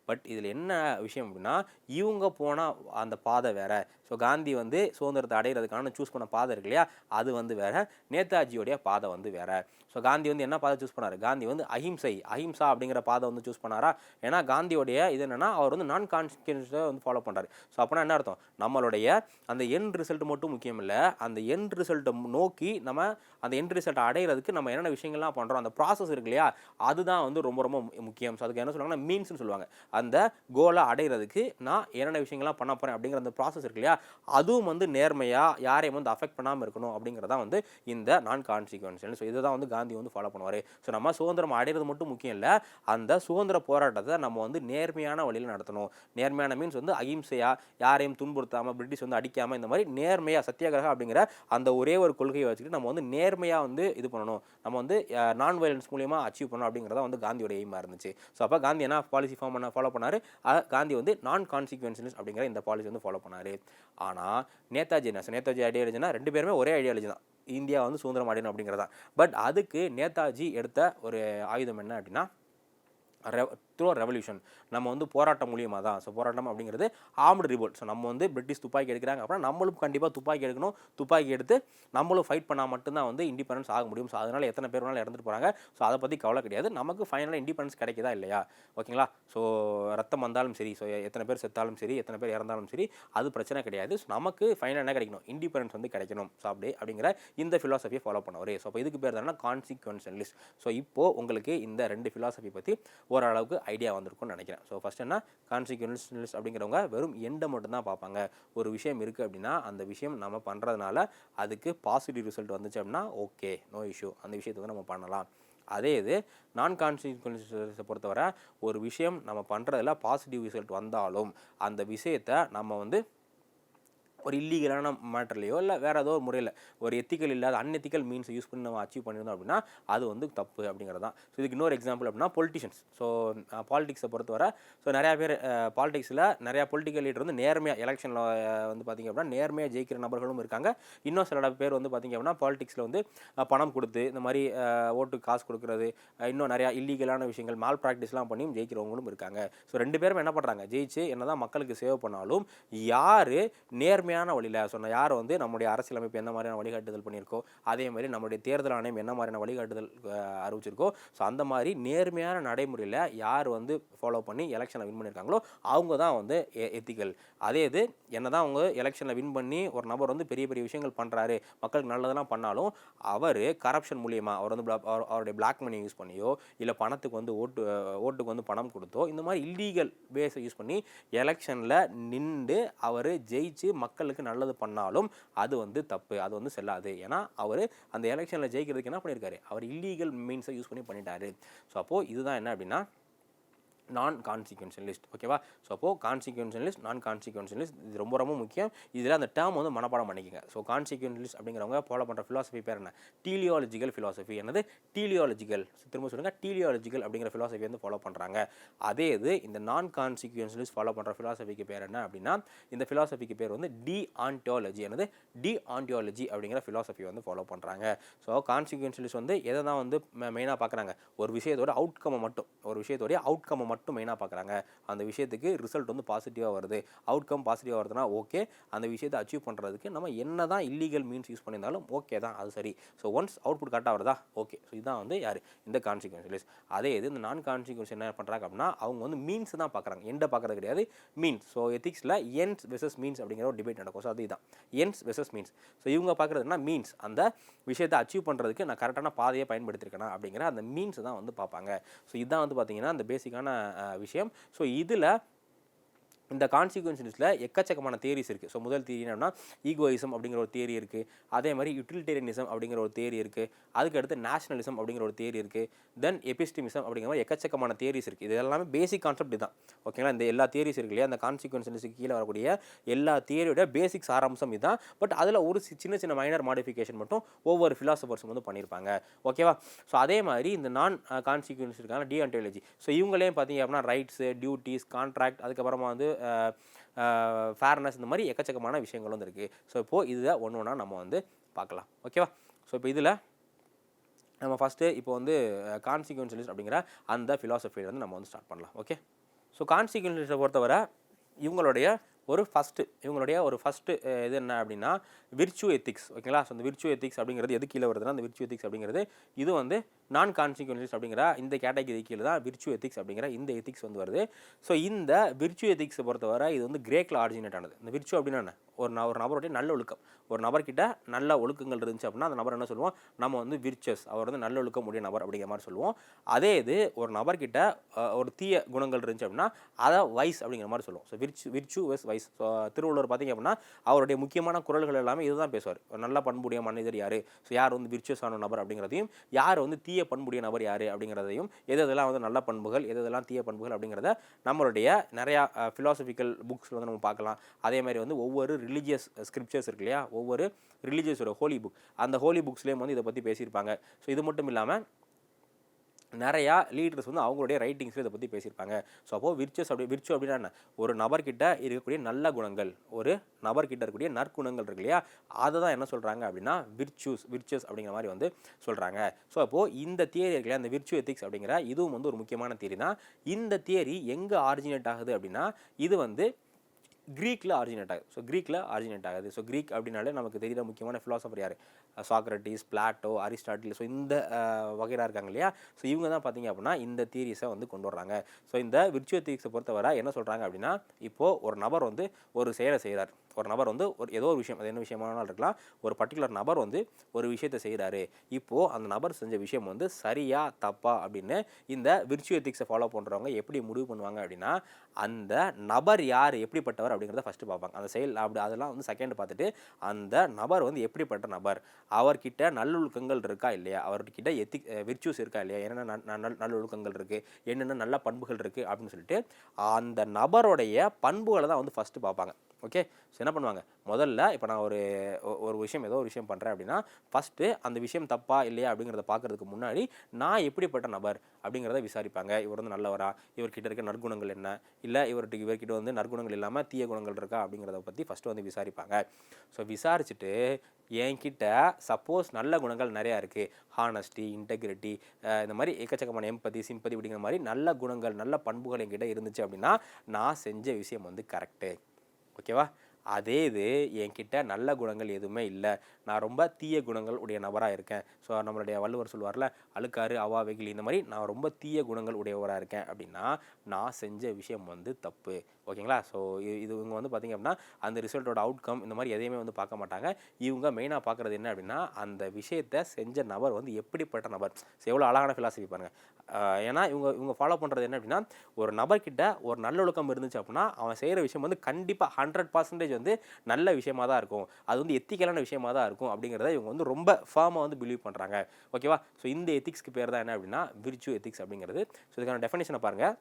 பட் இதில் என்ன விஷயம் அப்படின்னா, இவங்க போனால் அந்த பாதை வேற. ஸோ காந்தி வந்து சுதந்திரத்தை அடைகிறதுக்கான சூஸ் பண்ண பாதை இருக்கு இல்லையா, அது வந்து வேற. நேதாஜியோடைய பாதை வந்து வேற. ஸோ காந்தி வந்து என்ன பாதை சூஸ் பண்ணார், காந்தி வந்து அஹிம்சா அப்படிங்கிற பாதை வந்து சூஸ் பண்ணாரா. ஏன்னா காந்தியோடைய இது என்னன்னா, அவர் வந்து நான் கான்சிக்வன்ஸை வந்து ஃபாலோ பண்ணுறாரு. ஸோ அப்படின்னா என்ன அர்த்தம், நம்மளுடைய அந்த எண்ட் ரிசல்ட் மட்டும் முக்கியம் இல்லை, அந்த எண்ட் ரிசல்ட்டை நோக்கி நம்ம அந்த எண்ட் ரிசல்ட்டை அடைகிறதுக்கு நம்ம என்னென்ன விஷயங்கள்லாம் பண்ணுறோம், அந்த ப்ராசஸ் இருக்கு இல்லையா, அதுதான் வந்து ரொம்ப ரொம்ப முக்கியம். ஸோ அதுக்கு என்ன சொல்லுவாங்கன்னா மீன்ஸ்னு சொல்லுவாங்க. அந்த கோலை அடைகிறதுக்கு நான் என்னென்ன விஷயங்கள்லாம் பண்ண போகிறேன் அப்படிங்கிற அந்த ப்ராசஸ் இருக்கு இல்லையா, அதுவும் வந்து நேர்மையாக யாரையும் வந்து அஃபெக்ட் பண்ணாமல் இருக்கணும் அப்படிங்கிறதான் வந்து இந்த நான் கான்சிக்வன்ஷியல். ஸோ இதை தான் வந்து காந்தி வந்து ஃபாலோ பண்ணுவார். ஸோ நம்ம சுதந்திரம் அடைகிறது மட்டும் முக்கியம் இல்லை, அந்த சுதந்திர போராட்டத்தை நம்ம வந்து நேர்மையான வழியில் நடத்தணும். நேர்மையான மீன்ஸ் வந்து அகிம்சையாக, யாரையும் துன்புறுத்தாமல், பிரிட்டிஷ் வந்து அடிக்காமல், இந்த மாதிரி நேர்மையாக சத்தியாகிரகம் அப்படிங்கிற அந்த ஒரே ஒரு கொள்கையை வச்சுக்கிட்டு நம்ம வந்து நேர்மையாக வந்து இது பண்ணணும், நம்ம வந்து நான் வயலன்ஸ் மூலியமா அச்சீவ் பண்ணணும் அப்படிங்கிறத வந்து காந்தியோட எய்மாக இருந்துச்சு. ஸோ அப்போ காந்தி என்ன பாலிசி ஃபாலோ பண்ணார், காந்தி வந்து நான் கான்சிக்வன்ஷியலிஸ்ட் அப்படிங்கிற இந்த பாலிசி வந்து ஃபாலோ பண்ணார். ஆனால் நேதாஜி ஐடியாலஜினா 2 பேருமே ஒரே ஐடியாலஜி தான், இந்தியா வந்து சுதந்திரம் அடையணும் அப்படிங்கிறதான். பட் அதுக்கு நேதாஜி எடுத்த ஒரு ஆயுதம் என்ன அப்படின்னா த்ரூ ரெவல்யூஷன். நம்ம வந்து போராட்டம் மூலியமாக தான். ஸோ போராட்டம் அப்படிங்கிறது ஆர்ம்டு ரிவோல்ட். ஸோ நம்ம வந்து பிரிட்டிஷ் துப்பாக்கி எடுக்கிறாங்க அப்படின்னா நம்மளும் கண்டிப்பாக துப்பாக்கி எடுக்கணும். துப்பாக்கி எடுத்து நம்மளும் ஃபைட் பண்ணால் மட்டும்தான் வந்து இண்டிபெண்டன்ஸ் ஆக முடியும். ஸோ அதனால் எத்தனை பேர் வேணாலும் இறந்துட்டு போகிறாங்க. ஸோ அதை பற்றி கவலை கிடையாது. நமக்கு ஃபைனலாக இண்டிபெண்டன்ஸ் கிடைக்குதா இல்லையா, ஓகேங்களா. ஸோ ரத்தம் வந்தாலும் சரி, ஸோ எத்தனை பேர் செத்தாலும் சரி, எத்தனை பேர் இறந்தாலும் சரி, அது பிரச்சனை கிடையாது. ஸோ நமக்கு ஃபைனலாக என்ன கிடைக்கணும், இண்டிபெண்டன்ஸ் வந்து கிடைக்கணும். ஸோ அப்படிங்கிற இந்த ஃபிலாசபியை ஃபாலோ பண்ணுவார். ஸோ அப்போ இதுக்கு பேர் தானே கான்சிக்வன்ஷியலிஸ்ட். ஸோ இப்போது உங்களுக்கு இந்த 2 ஃபிலாசபி பற்றி ஓரளவுக்கு ஐடியா வந்திருக்கும்னு நினைக்கிறேன். ஸோ ஃபஸ்ட் என்ன, கான்சிக்வன்ஷியலிஸ்ட் அப்படிங்கிறவங்க வெறும் எண்டை மட்டும்தான் பார்ப்பாங்க. ஒரு விஷயம் இருக்குது அப்படின்னா அந்த விஷயம் நம்ம பண்ணுறதுனால அதுக்கு பாசிட்டிவ் ரிசல்ட் வந்துச்சு அப்படின்னா ஓகே, நோ இஷ்யூ, அந்த விஷயத்தை வந்து நம்ம பண்ணலாம். அதே இது நான் கான்சிக்வன்ஷியலிஸ்ட்டை பொறுத்தவரை ஒரு விஷயம் நம்ம பண்ணுறதுல பாசிட்டிவ் ரிசல்ட் வந்தாலும் அந்த விஷயத்தை நம்ம வந்து ஒரு இல்லீகலான மேட்டர்லையோ இல்லை வேறு ஏதோ ஒரு முறையில் ஒரு எத்திக்கல் இல்லாத அன்எத்திக்கல் மீன்ஸ் யூஸ் பண்ணி நம்ம அச்சீவ் பண்ணியிருந்தோம் அப்படின்னா அது வந்து தப்பு அப்படிங்கிறது தான். ஸோ இதுக்கு இன்னொரு எக்ஸாம்பிள் அப்படின்னா பொலிட்டிஷியன்ஸ். ஸோ பாலிடிக்ஸை பொறுத்தவரை ஸோ நிறையா பேர் பாலிடிக்ஸில் நிறையா பொலிட்டிக்கல் லீடர் வந்து நேர்மையாக எலெக்ஷனில் வந்து பார்த்திங்க அப்படின்னா நேர்மையாக ஜெயிக்கிற நபர்களும் இருக்காங்க. இன்னும் சில பேர் வந்து பார்த்திங்க அப்படின்னா பாலிடிக்ஸில் வந்து பணம் கொடுத்து இந்த மாதிரி ஓட்டுக்கு காசு கொடுக்குறது, இன்னும் நிறையா இல்லீகலான விஷயங்கள் மால் ப்ராக்டிஸ்லாம் பண்ணியும் ஜெயிக்கிறவங்களும் இருக்காங்க. ஸோ 2 பேரும் என்ன பண்ணுறாங்க, ஜெயிச்சு என்ன தான் மக்களுக்கு சேவ் பண்ணாலும் யார் நேர்மையான வழியில் சொன்ன, யார் வந்து நம்முடைய அரசியலமைப்பு என்ன மாதிரியான வழிகாட்டுதல் பண்ணியிருக்கோ, அதே மாதிரி நம்முடைய தேர்தல் ஆணையம் என்ன மாதிரியான வழிகாட்டுதல் அறிவிச்சிருக்கோ, ஸோ அந்த மாதிரி நேர்மையான நடைமுறையில் யார் வந்து ஃபாலோ பண்ணி எலெக்ஷனில் வின் பண்ணியிருக்காங்களோ அவங்க தான் வந்து எத்திக்கல். அதே இது என்ன தான் அவங்க எலெக்ஷனில் வின் பண்ணி ஒரு நபர் வந்து பெரிய பெரிய விஷயங்கள் பண்ணுறாரு, மக்களுக்கு நல்லதெல்லாம் பண்ணாலும் அவர் கரப்ஷன் மூலியமாக அவர் வந்து அவருடைய பிளாக் மணி யூஸ் பண்ணியோ இல்லை பணத்துக்கு வந்து ஓட்டுக்கு வந்து பணம் கொடுத்தோ இந்த மாதிரி இல்லீகல் பேஸை யூஸ் பண்ணி எலெக்ஷனில் நின்று அவர் ஜெயிச்சு மக்களுக்கு நல்லது பண்ணாலும் அது வந்து தப்பு, அது வந்து செல்லாது. ஏன்னா அவர் அந்த எலெக்ஷனில் ஜெயிக்கிறதுக்கு என்ன பண்ணியிருக்காரு, அவர் இல்லீகல் மீன்ஸை யூஸ் பண்ணிட்டாரு. ஸோ அப்போது இதுதான் என்ன அப்படின்னா நான் கான்சிக்வன்ஷியலிஸ்ட். ஓகேவா. ஸோ அப்போது கான்சிக்வன்ஷியலிஸ்ட், நான் கான்சிக்வன்ஷியலிஸ்ட் இது ரொம்ப ரொம்ப முக்கியம். இதில் அந்த டேர்ம் வந்து மனப்பாடம் பண்ணிக்கோங்க. ஸோ கான்சிக்வன்ஷியலிஸ்ட் அப்படிங்கிறவங்க ஃபாலோ பண்ணுற ஃபிலாசபி பேர் என்ன, டீலியாலஜிக்கல் ஃபிலாசபி. என்னது டீலியாலஜிக்கல், திரும்ப சொல்லுங்கள், டீலியாலஜிக்கல் அப்படிங்கிற ஃபிலாசபி வந்து ஃபாலோ பண்ணுறாங்க. அதே இது இந்த நான் கான்சிக்வன்ஷியலிஸ்ட் ஃபாலோ பண்ணுற ஃபிலாசபிக்கு பேர் என்ன அப்படின்னா இந்த ஃபிலாசபிக்கு பேர் வந்து டிஆன்டியாலஜி. என்னது டிஆன்டியாலஜி அப்படிங்கிற ஃபிலாசபி வந்து ஃபாலோ பண்ணுறாங்க. ஸோ கான்சிக்வன்ஷியலிஸ்ட் வந்து எதை தான் வந்து மெயினாக பார்க்குறாங்க, ஒரு விஷயத்தோட அவுட்கம்மை மட்டும் மெயினாக பார்க்குறாங்க. அந்த விஷயத்துக்கு ரிசல்ட் வந்து பாசிட்டிவாக வருது, அவுட்கம் பாசிட்டிவாக வருதுன்னா ஓகே, அந்த விஷயத்தை அச்சீவ் பண்ணுறதுக்கு நம்ம என்ன தான் இல்லீகல் மீன்ஸ் யூஸ் பண்ணியிருந்தாலும் ஓகே தான், அது சரி. ஸோ ஒன்ஸ் அவுட்புட் கரெக்டாக வருதா ஓகே. ஸோ இதுதான் வந்து யார், இந்த கான்சிக்வன்ஷியலிஸ்ட். அதே இது இந்த நான் கான்சிக்வன்ஷியல் என்ன பண்ணுறாங்க அப்படின்னா அவங்க வந்து மீன்ஸ் தான் பார்க்குறாங்க, எண்டை பார்க்குறது கிடையாது, மீன்ஸ். ஸோ எத்திக்ஸில் எண்ட்ஸ் வெர்சஸ் மீன்ஸ் அப்படிங்கிற ஒரு டிபேட் நடக்கும். ஸோ அதுதான் எண்ட்ஸ் வெர்சஸ் மீன்ஸ். ஸோ இவங்க பார்க்குறதுனா மீன்ஸ், அந்த விஷயத்தை அச்சீவ் பண்ணுறதுக்கு நான் கரெக்டான பாதையை பயன்படுத்தியிருக்கேனா அப்படிங்கிற அந்த மீன்ஸ் தான் வந்து பார்ப்பாங்க. ஸோ இதுதான் வந்து பார்த்தீங்கன்னா அந்த பேசிக்கான விஷயம். ஸோ இதில் இந்த கான்சிக்வன்ஷியலிஸ்ட்டில் எக்கச்சக்கமான தியரிஸ் இருக்குது. ஸோ முதல் தியரி என்னன்னா ஈகோயிசம் அப்படிங்கிற ஒரு தியரி இருக்குது. அதே மாதிரி யூட்டிலிட்டேரியனிசம் அப்படிங்கிற ஒரு தியரி இருக்குது. அதுக்கு அடுத்து நேஷனலிசம் அப்படிங்கிற ஒரு தியரி இருக்குது. தென் எபிஸ்டிமிசம் அப்படிங்கிற மாதிரி எக்கச்சக்கமான தியரிஸ் இருக்குது. இது எல்லாமே பேசிக் கான்செப்ட் தான், ஓகேங்களா. இந்த எல்லா தியரிஸ் இருக்கு இல்லையா, அந்த கான்சிக்வன்ஷியலிஸ்ட்டுக்கு கீழே வரக்கூடிய எல்லா தியரியோட பேசிக் சாராம்சம் இதுதான். பட் அதில் ஒரு சின்ன சின்ன மைனர் மாடிஃபிகேஷன் மட்டும் ஒவ்வொரு ஃபிலாசபர்ஸும் வந்து பண்ணியிருப்பாங்க, ஓகேவா. ஸோ அதே மாதிரி இந்த நான் கான்சிக்வன்ஷியலுக்கான டிஆன்டியாலஜி. ஸோ இவங்களே பார்த்தீங்க அப்படின்னா ரைட்ஸு, டியூட்டிஸ், கான்ட்ராக்ட், அதுக்கப்புறமா வந்து ஃபேர்னஸ், இந்த மாதிரி எக்கச்சக்கமான விஷயங்கள் வந்து இருக்குது. ஸோ இப்போது இதை ஒன்று ஒன்றா நம்ம வந்து பார்க்கலாம். ஓகேவா? ஸோ இப்போ இதில் நம்ம ஃபஸ்ட்டு இப்போ வந்து கான்சிக்வன்ஷியலிஸ்ட் அப்படிங்கிற அந்த ஃபிலாசபியை வந்து நம்ம வந்து ஸ்டார்ட் பண்ணலாம். ஓகே. ஸோ கான்சிக்வன்ஷியலிஸ்ட்டை பொறுத்தவரை இவங்களுடைய ஒரு ஃபஸ்ட்டு இது என்ன அப்படின்னா விர்ச்சு எத்திக்ஸ். ஓகேங்களா? ஸோ அந்த விர்ச்சு எத்திக்ஸ் அப்படிங்கிறது எது கீழே வருதுன்னா, அந்த விர்ச்சு எத்திக்ஸ் அப்படிங்கிறது இது வந்து நான் கான்சிக்வன்ஷியலிஸ்ட் அப்படிங்கிற இந்த கேட்டகரி கீழே தான் விர்ச்சு எத்திக்ஸ் அப்படிங்கிற இந்த எத்திக்ஸ் வந்து வருது. ஸோ இந்த விர்ச்சு எத்திக்ஸை பொறுத்தவரை இது வந்து கிரேக்கில் ஆரிஜினேட் ஆனது. இந்த விர்ச்சு அப்படின்னா என்ன? ஒரு நபருடைய நல்ல ஒழுக்கம். ஒரு நபர்கிட்ட நல்ல ஒழுக்கங்கள் இருந்துச்சு அப்படின்னா அந்த நபர் என்ன சொல்லுவோம்? நம்ம வந்து விர்ச்சஸ், அவர் வந்து நல்ல ஒழுக்கம் உடைய நபர் அப்படிங்கிற மாதிரி சொல்லுவோம். அதே இது ஒரு நபர்கிட்ட ஒரு தீய குணங்கள் இருந்துச்சு அப்படின்னா அதை வைஸ் அப்படிங்கிற மாதிரி சொல்லுவோம். ஸோ விர்ச்சு வெஸ் வைஸ். ஸோ திருவள்ளுவர் பார்த்திங்க அப்படின்னா அவருடைய முக்கியமான குறள்கள் எல்லாமே இதுதான் பேசுவார். நல்ல பண்புடைய மனிதர் யார், ஸோ யார் வந்து விர்ச்சுவஸ் ஆன நபர் அப்படிங்கிறதையும், யார் வந்து தீய பண்புடைய நபர் யார் அப்படிங்கிறதையும், எதெல்லாம் வந்து நல்ல பண்புகள், எதெல்லாம் தீய பண்புகள் அப்படிங்கிறத நம்மளுடைய நிறையா ஃபிலாசபிக்கல் புக்ஸில் வந்து நம்ம பார்க்கலாம். அதே மாதிரி வந்து ஒவ்வொரு ரிலீஜியஸ் ஸ்கிரிப்சர்ஸ் இருக்கு இல்லையா, ஒவ்வொரு ரிலீஜியஸோட ஹோலி புக், அந்த ஹோலி புக்ஸ்லேயும் வந்து இதை பற்றி பேசியிருப்பாங்க. ஸோ இது மட்டும் இல்லாமல் நிறையா லீடர்ஸ் வந்து அவங்களுடைய ரைட்டிங்ஸில் இதை பற்றி பேசியிருப்பாங்க. ஸோ அப்போது விர்ச்சு அப்படின்னா என்ன? ஒரு நபர்கிட்ட இருக்கக்கூடிய நல்ல குணங்கள், ஒரு நபர்கிட்ட இருக்கக்கூடிய நற்குணங்கள் இருக்கு இல்லையா, அதை தான் என்ன சொல்கிறாங்க அப்படின்னா விர்ச்சுஸ் அப்படிங்கிற மாதிரி வந்து சொல்கிறாங்க. ஸோ அப்போது இந்த தியரி இருக்கு இல்லையா, அந்த விர்ச்சு எத்திக்ஸ் அப்படிங்கிற இதுவும் வந்து ஒரு முக்கியமான தியரி தான். இந்த தியரி எங்கே ஆரிஜினேட் ஆகுது அப்படின்னா இது வந்து க்ரீக்கில் ஆரிஜினேட் ஆகுது. ஸோ க்ரீக்கில் ஆரிஜினேட் ஆகுது. ஸோ க்ரீக் அப்படின்னாலே நமக்கு தெரிகிற முக்கியமான ஃபிலாசபர் யார்? Socrates, Plato, Aristotle. ஸோ இந்த வகையாக இருக்காங்க இல்லையா, ஸோ இவங்க தான் பார்த்திங்க அப்படின்னா இந்த தியரிஸை வந்து கொண்டு வர்றாங்க. ஸோ இந்த விர்ச்சு எத்திக்ஸை பொறுத்தவரை என்ன சொல்கிறாங்க அப்படின்னா, இப்போது ஒரு நபர் வந்து ஒரு செயலை செய்கிறார். ஒரு நபர் வந்து ஏதோ ஒரு விஷயம், அது என்ன விஷயமானாலும் இருக்கலாம், ஒரு பர்டிகுலர் நபர் வந்து ஒரு விஷயத்தை செய்கிறாரு. இப்போது அந்த நபர் செஞ்ச விஷயம் வந்து சரியா தப்பா அப்படின்னு இந்த விர்ச்சு எத்திக்ஸை ஃபாலோ பண்ணுறவங்க எப்படி முடிவு பண்ணுவாங்க அப்படின்னா, அந்த நபர் யார், எப்படிப்பட்டவர் அப்படிங்கிறத ஃபஸ்ட்டு பார்ப்பாங்க. அந்த செயல் அதெல்லாம் வந்து செகண்ட் பார்த்துட்டு அந்த நபர் வந்து எப்படிப்பட்ட நபர், அவர்கிட்ட நல்லொழுக்கங்கள் இருக்கா இல்லையா, அவர்கிட்ட விர்ச்சுஸ் இருக்கா இல்லையா, என்னென்ன நல்லொழுக்கங்கள் இருக்குது, என்னென்ன நல்ல பண்புகள் இருக்குது அப்படின்னு சொல்லிட்டு அந்த நபருடைய பண்புகளை தான் வந்து ஃபஸ்ட்டு பார்ப்பாங்க. ஓகே. ஸோ என்ன பண்ணுவாங்க, முதல்ல இப்போ நான் ஒரு விஷயம் ஏதோ ஒரு விஷயம் பண்ணுறேன் அப்படின்னா ஃபஸ்ட்டு அந்த விஷயம் தப்பா இல்லையா அப்படிங்கிறத பார்க்குறதுக்கு முன்னாடி நான் எப்படிப்பட்ட நபர் அப்படிங்கிறத விசாரிப்பாங்க. இவர் வந்து நல்லவரா, இவர்கிட்ட இருக்க நற்குணங்கள் என்ன, இல்லை இவர்கிட்ட வந்து நற்குணங்கள் இல்லாமல் தீய குணங்கள் இருக்கா அப்படிங்கிறத பற்றி ஃபஸ்ட்டு வந்து விசாரிப்பாங்க. ஸோ விசாரிச்சுட்டு என்கிட்ட சப்போஸ் நல்ல குணங்கள் நிறையா இருக்குது, ஹானஸ்டி, இன்டெகிரிட்டி, இந்த மாதிரி எக்கச்சக்கமான எம்பதி, சிம்பதி அப்படிங்கிற மாதிரி நல்ல குணங்கள், நல்ல பண்புகள் என்கிட்ட இருந்துச்சு அப்படின்னா நான் செஞ்ச விஷயம் வந்து கரெக்டு. ஓகேவா? அதே இது என்கிட்ட நல்ல குணங்கள் எதுவுமே இல்லை, நான் ரொம்ப தீய குணங்கள் உடைய நபராக இருக்கேன். ஸோ நம்மளுடைய வள்ளுவர் சொல்லுவார்ல, அழுக்காறு அவா வெகிலி, இந்த மாதிரி நான் ரொம்ப தீய குணங்கள் உடையவராக இருக்கேன் அப்படின்னா நான் செஞ்ச விஷயம் வந்து தப்பு. ஓகேங்களா? ஸோ இவங்க வந்து பார்த்திங்க அப்படின்னா அந்த ரிசல்ட்டோட அவுட்கம் இந்த மாதிரி எதையுமே வந்து பார்க்க மாட்டாங்க. இவங்க மெயினாக பார்க்குறது என்ன அப்படின்னா அந்த விஷயத்தை செஞ்ச நபர் வந்து எப்படிப்பட்ட நபர். ஸோ எவ்வளோ அழகான ஃபிலாசபி பாருங்கள். ஏன்னா இவங்க ஃபாலோ பண்ணுறது என்ன அப்படின்னா, ஒரு நபர்கிட்ட ஒரு நல்லொழுக்கம் இருந்துச்சு அப்படின்னா அவன் செய்கிற விஷயம் வந்து கண்டிப்பாக 100% வந்து நல்ல விஷயமாக தான் இருக்கும், அது வந்து எத்திக்கலான விஷயமாக தான் இருக்கும் அப்படிங்கிறத இவங்க வந்து ரொம்ப ஃபார்மாக வந்து பிலீவ் பண்ணுறாங்க. ஓகேவா? ஸோ இந்த எத்திக்ஸ்க்கு பேர் தான் என்ன அப்படின்னா விர்ச்சு எத்திக்ஸ் அப்படிங்கிறது. ஸோ இதுக்கான டெஃபினேஷனை பாருங்கள்.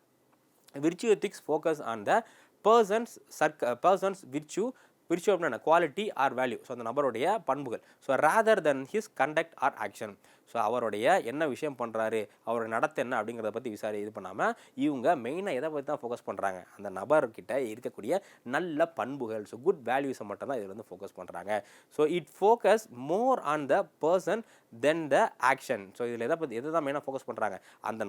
Virtue ethics focus on the person's virtue அப்படின்னா குவாலிட்டி ஆர் வேல்யூ. ஸோ அந்த நபருடைய பண்புகள். So rather than his conduct or action. So அவருடைய என்ன விஷயம் பண்ணுறாரு, அவருடைய நடத்தை என்ன அப்படிங்கிறத பற்றி இது பண்ணாமல் இவங்க மெயினாக எதை பற்றி தான் ஃபோக்கஸ் பண்ணுறாங்க, அந்த நபர்கிட்ட இருக்கக்கூடிய நல்ல பண்புகள், ஸோ குட் வேல்யூஸை மட்டும் தான் இதில் வந்து ஃபோக்கஸ் பண்ணுறாங்க. So it focus more on the person then the action. So இதில் எதை தான் மெயினாக ஃபோக்கஸ் பண்ணுறாங்க, அந்த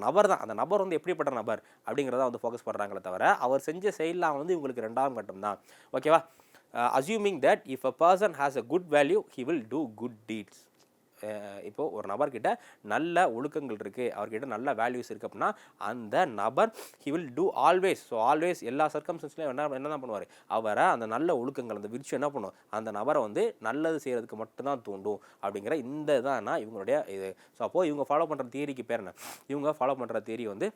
நபர் வந்து எப்படிப்பட்ட நபர் அப்படிங்கிறத வந்து ஃபோக்கஸ் பண்ணுறாங்களே தவிர அவர் செஞ்ச செயலாம் வந்து இவங்களுக்கு ரெண்டாம் கட்டம் தான். ஓகேவா? Assuming that if a person has a good value, he will do good deeds. இப்போது ஒரு நபர்கிட்ட நல்ல ஒழுக்கங்கள் இருக்குது, அவர்கிட்ட நல்ல வேல்யூஸ் இருக்குது அப்படின்னா அந்த நபர் he will do always. So always எல்லா சர்க்கம்ஸ்டன்ஸ்லையும் என்ன தான் பண்ணுவார், அவரை அந்த நல்ல ஒழுக்கங்கள், அந்த விர்ச்சு என்ன பண்ணும், அந்த நபரை வந்து நல்லது செய்கிறதுக்கு மட்டும்தான் தூண்டும் அப்படிங்கிற இந்த தான் இவங்களுடைய இது. ஸோ அப்போது இவங்க ஃபாலோ பண்ணுற தியரிக்கு பேர் என்ன, இவங்க ஃபாலோ பண்ணுற தியரி வந்து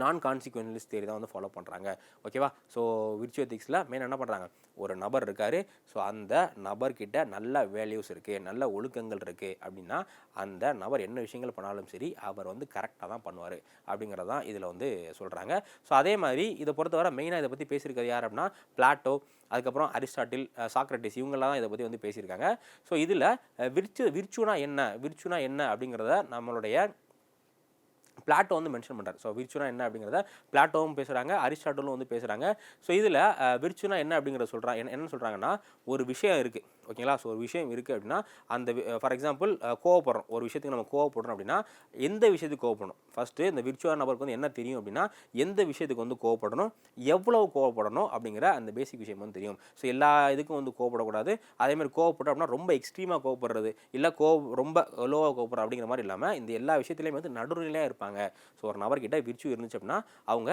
நான் கான்சிக்வன்ஷியலிஸ்ட் தியரி தான் வந்து ஃபாலோ பண்ணுறாங்க. ஓகேவா? ஸோ விர்ச்சு எத்திக்ஸில் மெயின் என்ன பண்ணுறாங்க, ஒரு நபர் இருக்கார், ஸோ அந்த நபர்கிட்ட நல்ல வேல்யூஸ் இருக்குது, நல்ல ஒழுக்கங்கள் இருக்குது அப்படின்னா அந்த நபர் என்ன விஷயங்கள் பண்ணாலும் சரி அவர் வந்து கரெக்டாக தான் பண்ணுவார் அப்படிங்கிறது தான் இதில் வந்து சொல்கிறாங்க. ஸோ அதே மாதிரி இதை பொறுத்தவரை மெயினாக இதை பற்றி பேசியிருக்கிறது யார் அப்படின்னா பிளாட்டோ, அதுக்கப்புறம் அரிஸ்டாட்டில், சாக்ரட்டிஸ், இவங்களாம் தான் இதை பற்றி வந்து பேசியிருக்காங்க. ஸோ இதில் விர்ச்சுனா என்ன அப்படிங்கிறத நம்மளுடைய பிளாட்டோ வந்து மென்ஷன் பண்ணுறாரு. ஸோ விர்ச்சுனா என்ன அப்படிங்கிறத பிளாட்டோவும் பேசுகிறாங்க, அரிஸ்டாட்டிலும் வந்து பேசுகிறாங்க. ஸோ இதில் விர்ச்சுனா என்ன அப்படிங்கிறத என்னன்னு சொல்கிறாங்கன்னா, ஒரு விஷயம் இருக்குது ஓகேங்களா. ஸோ ஒரு விஷயம் இருக்குது அப்படின்னா அந்த ஃபார் எக்ஸாம்பிள் கோவப்படுறோம், ஒரு விஷயத்துக்கு நம்ம கோவப்படுறோம் அப்படின்னா எந்த விஷயத்துக்கு கோவப்படணும், ஃபஸ்ட்டு இந்த விர்ச்சுவல் நபருக்கு வந்து என்ன தெரியும் அப்படின்னா எந்த விஷயத்துக்கு வந்து கோவப்படணும், எவ்வளவு கோவப்படணும் அப்படிங்கிற அந்த பேசிக் விஷயம் வந்து தெரியும். ஸோ எல்லா இதுக்கும் வந்து கோவப்படக்கூடாது. அதேமாதிரி கோவப்பட்டோம் அப்படின்னா ரொம்ப எக்ஸ்ட்ரீமாக கோவப்படுறது, இல்லை ரொம்ப லோவாக கோவப்படுறது அப்படிங்கிற மாதிரி இல்லாமல் இந்த எல்லா விஷயத்துலையுமே வந்து நடுநிலையாக இருப்பாங்க. ஸோ ஒரு நபர்கிட்ட விர்ச்சு இருந்துச்சு அப்படின்னா அவங்க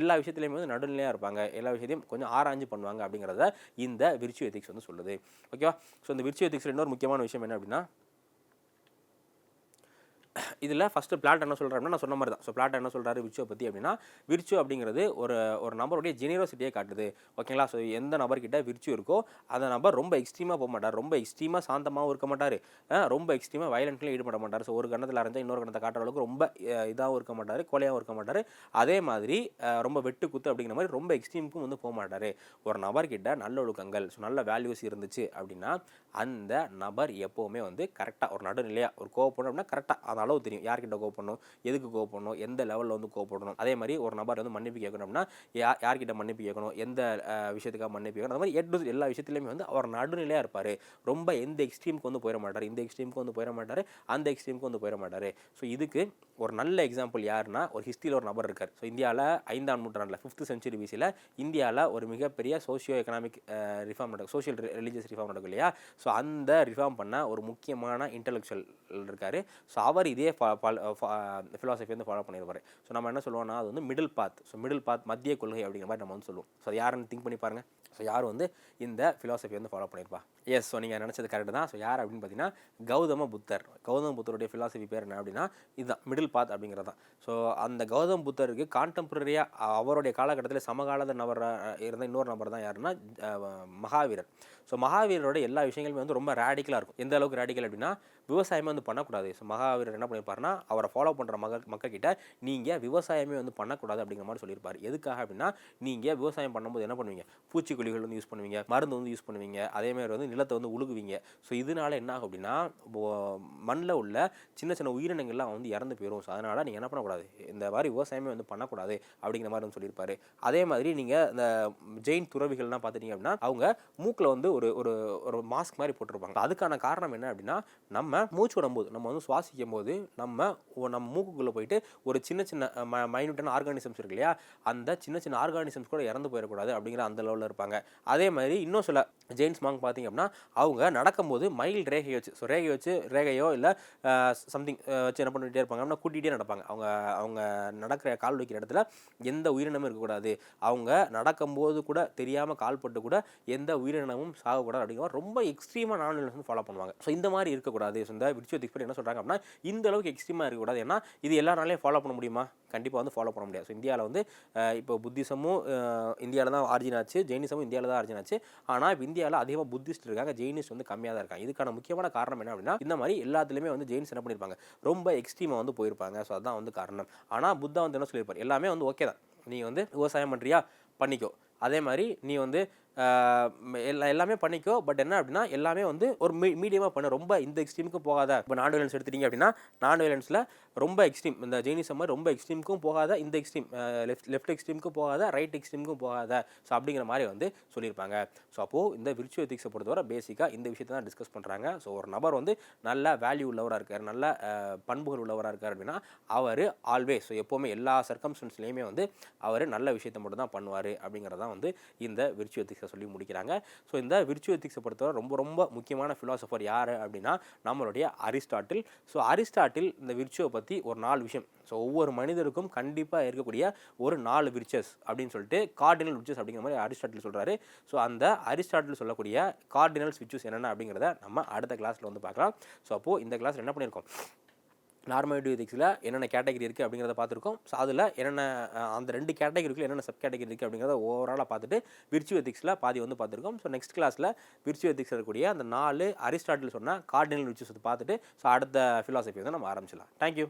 எல்லா விஷயத்துலையுமே வந்து நடுநிலையாக இருப்பாங்க, எல்லா விஷயத்தையும் கொஞ்சம் ஆராய்ஞ்சு பண்ணுவாங்க அப்படிங்கிறத இந்த விர்ச்சு எத்திக்ஸ் வந்து சொல்லுது. ஓகேவா. ஸோ இந்த விர்ச்சு எத்திக்ஸில் இன்னொரு முக்கியமான விஷயம் என்ன அப்படின்னா, இதில் ஃபஸ்ட்டு பிளாட் என்ன சொல்கிறாருன்னா நான் சொன்ன மாதிரி தான். ஸோ பிளாட் என்ன சொல்கிறாரு விர்ச்சுவை பற்றி அப்படின்னா, விர்ச்சு அப்படிங்கிறது ஒரு நபருடைய ஜெனிரோசிட்டியை காட்டுது ஓகேங்களா. ஸோ எந்த நபர்கிட்ட விர்ச்சு இருக்கோ அந்த நபர் ரொம்ப எக்ஸ்ட்ரீமாக போக மாட்டார், ரொம்ப எக்ஸ்ட்ரீமாக சாந்தமாகவும் இருக்க மாட்டார், ரொம்ப எக்ஸ்ட்ரீமாக வயலண்ட்லையும் ஈடுபட மாட்டார். ஸோ ஒரு கணத்தில் அரைஞ்சால் இன்னொரு கணத்தை காட்டுற அளவுக்கு ரொம்ப இதாகவும் இருக்க மாட்டார், கொலையாகவும் இருக்க மாட்டார். அதே மாதிரி ரொம்ப வெட்டு குத்து அப்படிங்கிற மாதிரி ரொம்ப எக்ஸ்ட்ரீமுக்கும் வந்து போக மாட்டார். ஒரு நபர்கிட்ட நல்ல ஒழுக்கங்கள், ஸோ நல்ல வேல்யூஸ் இருந்துச்சு அப்படின்னா அந்த நபர் எப்போவுமே வந்து கரெக்டாக ஒரு நடுநிலையாக ஒரு கோவப்படணும் அப்படின்னா கரெக்டாக அந்த அளவு தெரியும், யார்கிட்ட கோவப்படணும், எதுக்கு கோவப்படணும், எந்த லெவலில் வந்து கோவப்படணும். அதே மாதிரி ஒரு நபர் வந்து மன்னிப்பு கேட்கணும் அப்படின்னா யார்கிட்ட மன்னிப்பு கேட்கணும், எந்த விஷயத்துக்காக மன்னிப்பு கேட்கணும், அந்த மாதிரி எல்லா விஷயத்துலையுமே வந்து அவர் நடுநிலையாக இருப்பார். ரொம்ப எந்த எக்ஸ்ட்ரீமுக்கு வந்து போயிட மாட்டார், இந்த எக்ஸ்ட்ரீமுக்கு வந்து போயிட மாட்டார், அந்த எக்ஸ்ட்ரீமுக்கு வந்து போயிட மாட்டார். ஸோ இதுக்கு ஒரு நல்ல எக்ஸாம்பிள் யாருன்னா ஒரு ஹிஸ்ட்ரியில் ஒரு நபர் இருக்கார். ஸோ இந்தியாவில் 5ஆம் நூற்றாண்டில் 5th century BC இந்தியாவில் ஒரு மிகப்பெரிய சோஷியோ எக்கனாமிக் ரிஃபார்ம் நடக்கும், சோஷியல் ரிலீஜியஸ் ரிஃபார்ம் நடக்கும் இல்லையா. ஸோ அந்த ரிஃபார்ம் பண்ண ஒரு முக்கியமான இன்டெலெக்சுவல் இருக்கார். ஸோ அவர் இதே ஃபிலாசபி வந்து ஃபாலோ பண்ணியிருப்பார். ஸோ நம்ம என்ன சொல்லுவோம்னா அது வந்து middle path. So middle path மத்திய கொள்கை அப்படிங்கிற மாதிரி நம்ம வந்து சொல்லுவோம். ஸோ அது யாருன்னு திங்க் பண்ணி பாருங்கள். ஸோ யார் வந்து இந்த ஃபிலாசபி வந்து ஃபாலோ பண்ணியிருப்பா? எஸ். ஸோ நீங்கள் நினச்சது கரெக்டு தான். ஸோ யார் அப்படின்னு பார்த்தீங்கன்னா கௌதம புத்தர். கௌதம புத்தருடைய ஃபிலாசபி பேர் என்ன அப்படின்னா இதுதான், மிடில் பாத் அப்படிங்கிறது தான். ஸோ அந்த கௌதம் புத்தருக்கு கான்டெம்பரரியாக அவருடைய காலகட்டத்தில் சமகாலத நபர் இருந்த இன்னொரு நபர் தான் யாருன்னா மகாவீரர். ஸோ மகாவீரரோட எல்லா விஷயங்களுமே வந்து ரொம்ப ரேடிக்கலாக இருக்கும். எந்த அளவுக்கு ரேடிக்கல் அப்படின்னா விவசாயமே வந்து பண்ணக்கூடாது. ஸோ மகாவீரர் என்ன பண்ணியிருப்பாருன்னா அவரை ஃபாலோ பண்ணுற மக்கள்கிட்ட நீங்கள் விவசாயமே வந்து பண்ணக்கூடாது அப்படிங்கிற மாதிரி சொல்லியிருப்பார். எதுக்காக அப்படின்னா நீங்கள் விவசாயம் பண்ணும்போது என்ன பண்ணுவீங்க, பூச்சிக்கொல்லிகள் வந்து யூஸ் பண்ணுவீங்க, மருந்து வந்து யூஸ் பண்ணுவீங்க, அதேமாதிரி வந்து நிலத்தை வந்து உழுகுவீங்க. ஸோ இதனால என்ன ஆகும் அப்படின்னா மண்ணில் உள்ள சின்ன சின்ன உயிரினங்கள்லாம் வந்து இறந்து போயிடும். ஸோ அதனால் நீங்கள் என்ன பண்ணக்கூடாது, இந்த மாதிரி விவசாயமே வந்து பண்ணக்கூடாது அப்படிங்கிற மாதிரி வந்து சொல்லியிருப்பாரு. அதே மாதிரி நீங்கள் இந்த ஜெயின் துறவிகள்லாம் பார்த்துட்டீங்க அப்படின்னா அவங்க மூக்கில் வந்து ஒரு ஒரு மாஸ்க் மாதிரி போட்டிருப்பாங்க. அதுக்கான காரணம் என்ன அப்படின்னா நம்ம மூச்சு விடும்போது நம்ம வந்து சுவாசிக்கும் போது நம்ம மூக்குக்குள்ளே போயிட்டு ஒரு சின்ன சின்ன மைனூட்டான ஆர்கானிசம்ஸ் இருக்கு இல்லையா, அந்த சின்ன சின்ன ஆர்கானிசம்ஸ் கூட இறந்து போயிடக்கூடாது அப்படிங்கிற அந்த லெவலில் இருப்பாங்க. அதே மாதிரி இன்னும் சில ஜெயின்ஸ் மாங்க் பார்த்தீங்க அப்படின்னா அவங்க நடக்கும்போது மைல் ரேகை வச்சு, ஸோ ரேகையோ இல்லை சம்திங் வச்சு என்ன பண்ணிகிட்டே இருப்பாங்க அப்படின்னா கூட்டிகிட்டே நடப்பாங்க. அவங்க நடக்கிற கால் வைக்கிற இடத்துல எந்த உயிரினமும் இருக்கக்கூடாது, அவங்க நடக்கும்போது கூட தெரியாமல் கால் பட்டு கூட எந்த உயிரினமும் சாகக்கூடாது அப்படிங்கிற ரொம்ப எக்ஸ்ட்ரீமாக நான்வெல்னஸ் வந்து ஃபாலோ பண்ணுவாங்க. ஸோ இந்த மாதிரி இருக்கக்கூடாது. ஸோ இந்த விர்ச்சுவல் எத்திக்ஸ் என்ன சொல்கிறாங்க அப்படின்னா இந்த அளவுக்கு எக்ஸ்ட்ரீமாக இருக்கக்கூடாது. ஏன்னா இது எல்லாராலையும் ஃபாலோ பண்ண முடியுமா? கண்டிப்பாக வந்து ஃபாலோ பண்ண முடியாது. ஸோ இந்தியாவில் வந்து இப்போ புத்திசமும் இந்தியாவில் தான் ஆரிஜின் ஆச்சு, ஜெயினிசமும் இந்தியாவில் தான் ஆரிஜின் ஆச்சு. ஆனால் இப்போ இந்தியாவில் அதிகமாக புத்திஸ்ட் இருக்காங்க, ஜெயினிஸ்ட் வந்து கம்மியாக தான் இருக்காங்க. இதுக்கான முக்கியமான காரணம் என்ன அப்படின்னா இந்த மாதிரி எல்லாத்துலேயுமே வந்து ஜெயின்ஸ் என்ன பண்ணியிருப்பாங்க, ரொம்ப எக்ஸ்ட்ரீமாக வந்து போயிருப்பாங்க. ஸோ அதுதான் வந்து காரணம். ஆனால் புத்தா வந்து என்ன சொல்லியிருப்பார், எல்லாமே வந்து ஓகே தான், நீ வந்து விவசாயம் பண்ணுறியா பண்ணிக்கோ, அதே மாதிரி நீ வந்து எல்லாமே பண்ணிக்கோ, பட் என்ன அப்படின்னா எல்லாமே வந்து ஒரு மீடியமாக பண்ண, ரொம்ப இந்த எக்ஸ்ட்ரீமுக்கும் போகாத. இப்போ நான் வயலன்ஸ் எடுத்துட்டீங்க அப்படின்னா நான் வயலன்ஸில் ரொம்ப எக்ஸ்ட்ரீம், இந்த ஜெயினிசம் மாதிரி ரொம்ப எக்ஸ்ட்ரீமுக்கும் போகாத, இந்த எக்ஸ்ட்ரீம் லெஃப்ட் எக்ஸ்ட்ரீமுக்கும் போகாத, ரைட் எக்ஸ்ட்ரீமுக்கும் போகாத. ஸோ அப்படிங்கிற மாதிரி வந்து சொல்லியிருப்பாங்க. ஸோ அப்போது இந்த விர்ச்சுவல் எத்திக்ஸை பொறுத்தவரை பேசிக்காக இந்த விஷயத்தை தான் டிஸ்கஸ் பண்ணுறாங்க. ஸோ ஒரு நபர் வந்து நல்ல வேல்யூ உள்ளவராக இருக்கார், நல்ல பண்புகள் உள்ளவராக இருக்கார் அப்படின்னா அவர் ஆல்வேஸ், ஸோ எப்போவுமே எல்லா சர்க்கம்ஸ்டன்ஸ்லேயுமே வந்து அவர் நல்ல விஷயத்தை மட்டும் தான் பண்ணுவார் அப்படிங்கிறதான் வந்து இந்த விர்ச்சுவல் எத்திக்ஸை சொல்லி முடிக்கிறாங்க. ஸோ இந்த விர்ச்சுவல் எத்திக்ஸை பொறுத்தவரை ரொம்ப ரொம்ப முக்கியமான ஃபிலாசபர் யார் அப்படின்னா நம்மளுடைய அரிஸ்டாட்டில். ஸோ அரிஸ்டாட்டில் இந்த விர்ச்சுவை பற்றி ஒரு 4 விஷயம், ஸோ ஒவ்வொரு மனிதருக்கும் கண்டிப்பாக இருக்கக்கூடிய ஒரு 4 விர்ச்சஸ் அப்படின்னு சொல்லிட்டு கார்டினல் விர்ச்சஸ் அப்படிங்கிற மாதிரி அரிஸ்டாட்டில் சொல்கிறாரு. ஸோ அந்த அரிஸ்டாட்டில் சொல்லக்கூடிய கார்டினல்ஸ் விர்ச்சஸ் என்னென்ன அப்படிங்கிறத நம்ம அடுத்த கிளாஸில் வந்து பார்க்கலாம். ஸோ அப்போது இந்த கிளாஸில் என்ன பண்ணியிருக்கோம், நார்மேட்டிவ் எத்திக்ஸில் என்னென்ன கேட்டகரி இருக்குது அப்படிங்கிறத பார்த்துருக்கோம். ஸோ அதில் என்னென்ன அந்த 2 கேட்டகரிக்குள்ள என்னென்ன சப் கேட்டகரி இருக்குது அப்படிங்கிறத ஓவராலாக பார்த்துட்டு விர்ச்சுவல் எத்திக்ஸில் பாதி வந்து பார்த்துருக்கோம். ஸோ நெக்ஸ்ட் கிளாஸில் விர்ச்சுவல் எத்திக்ஸ் இருக்கக்கூடிய அந்த 4 அரிஸ்டாட்டில் சொன்ன கார்டினல் விர்ச்சுஸ் பார்த்துட்டு ஸோ அடுத்த ஃபிலாசபி வந்து நம்ம ஆரம்பிச்சிடலாம். தேங்க்யூ.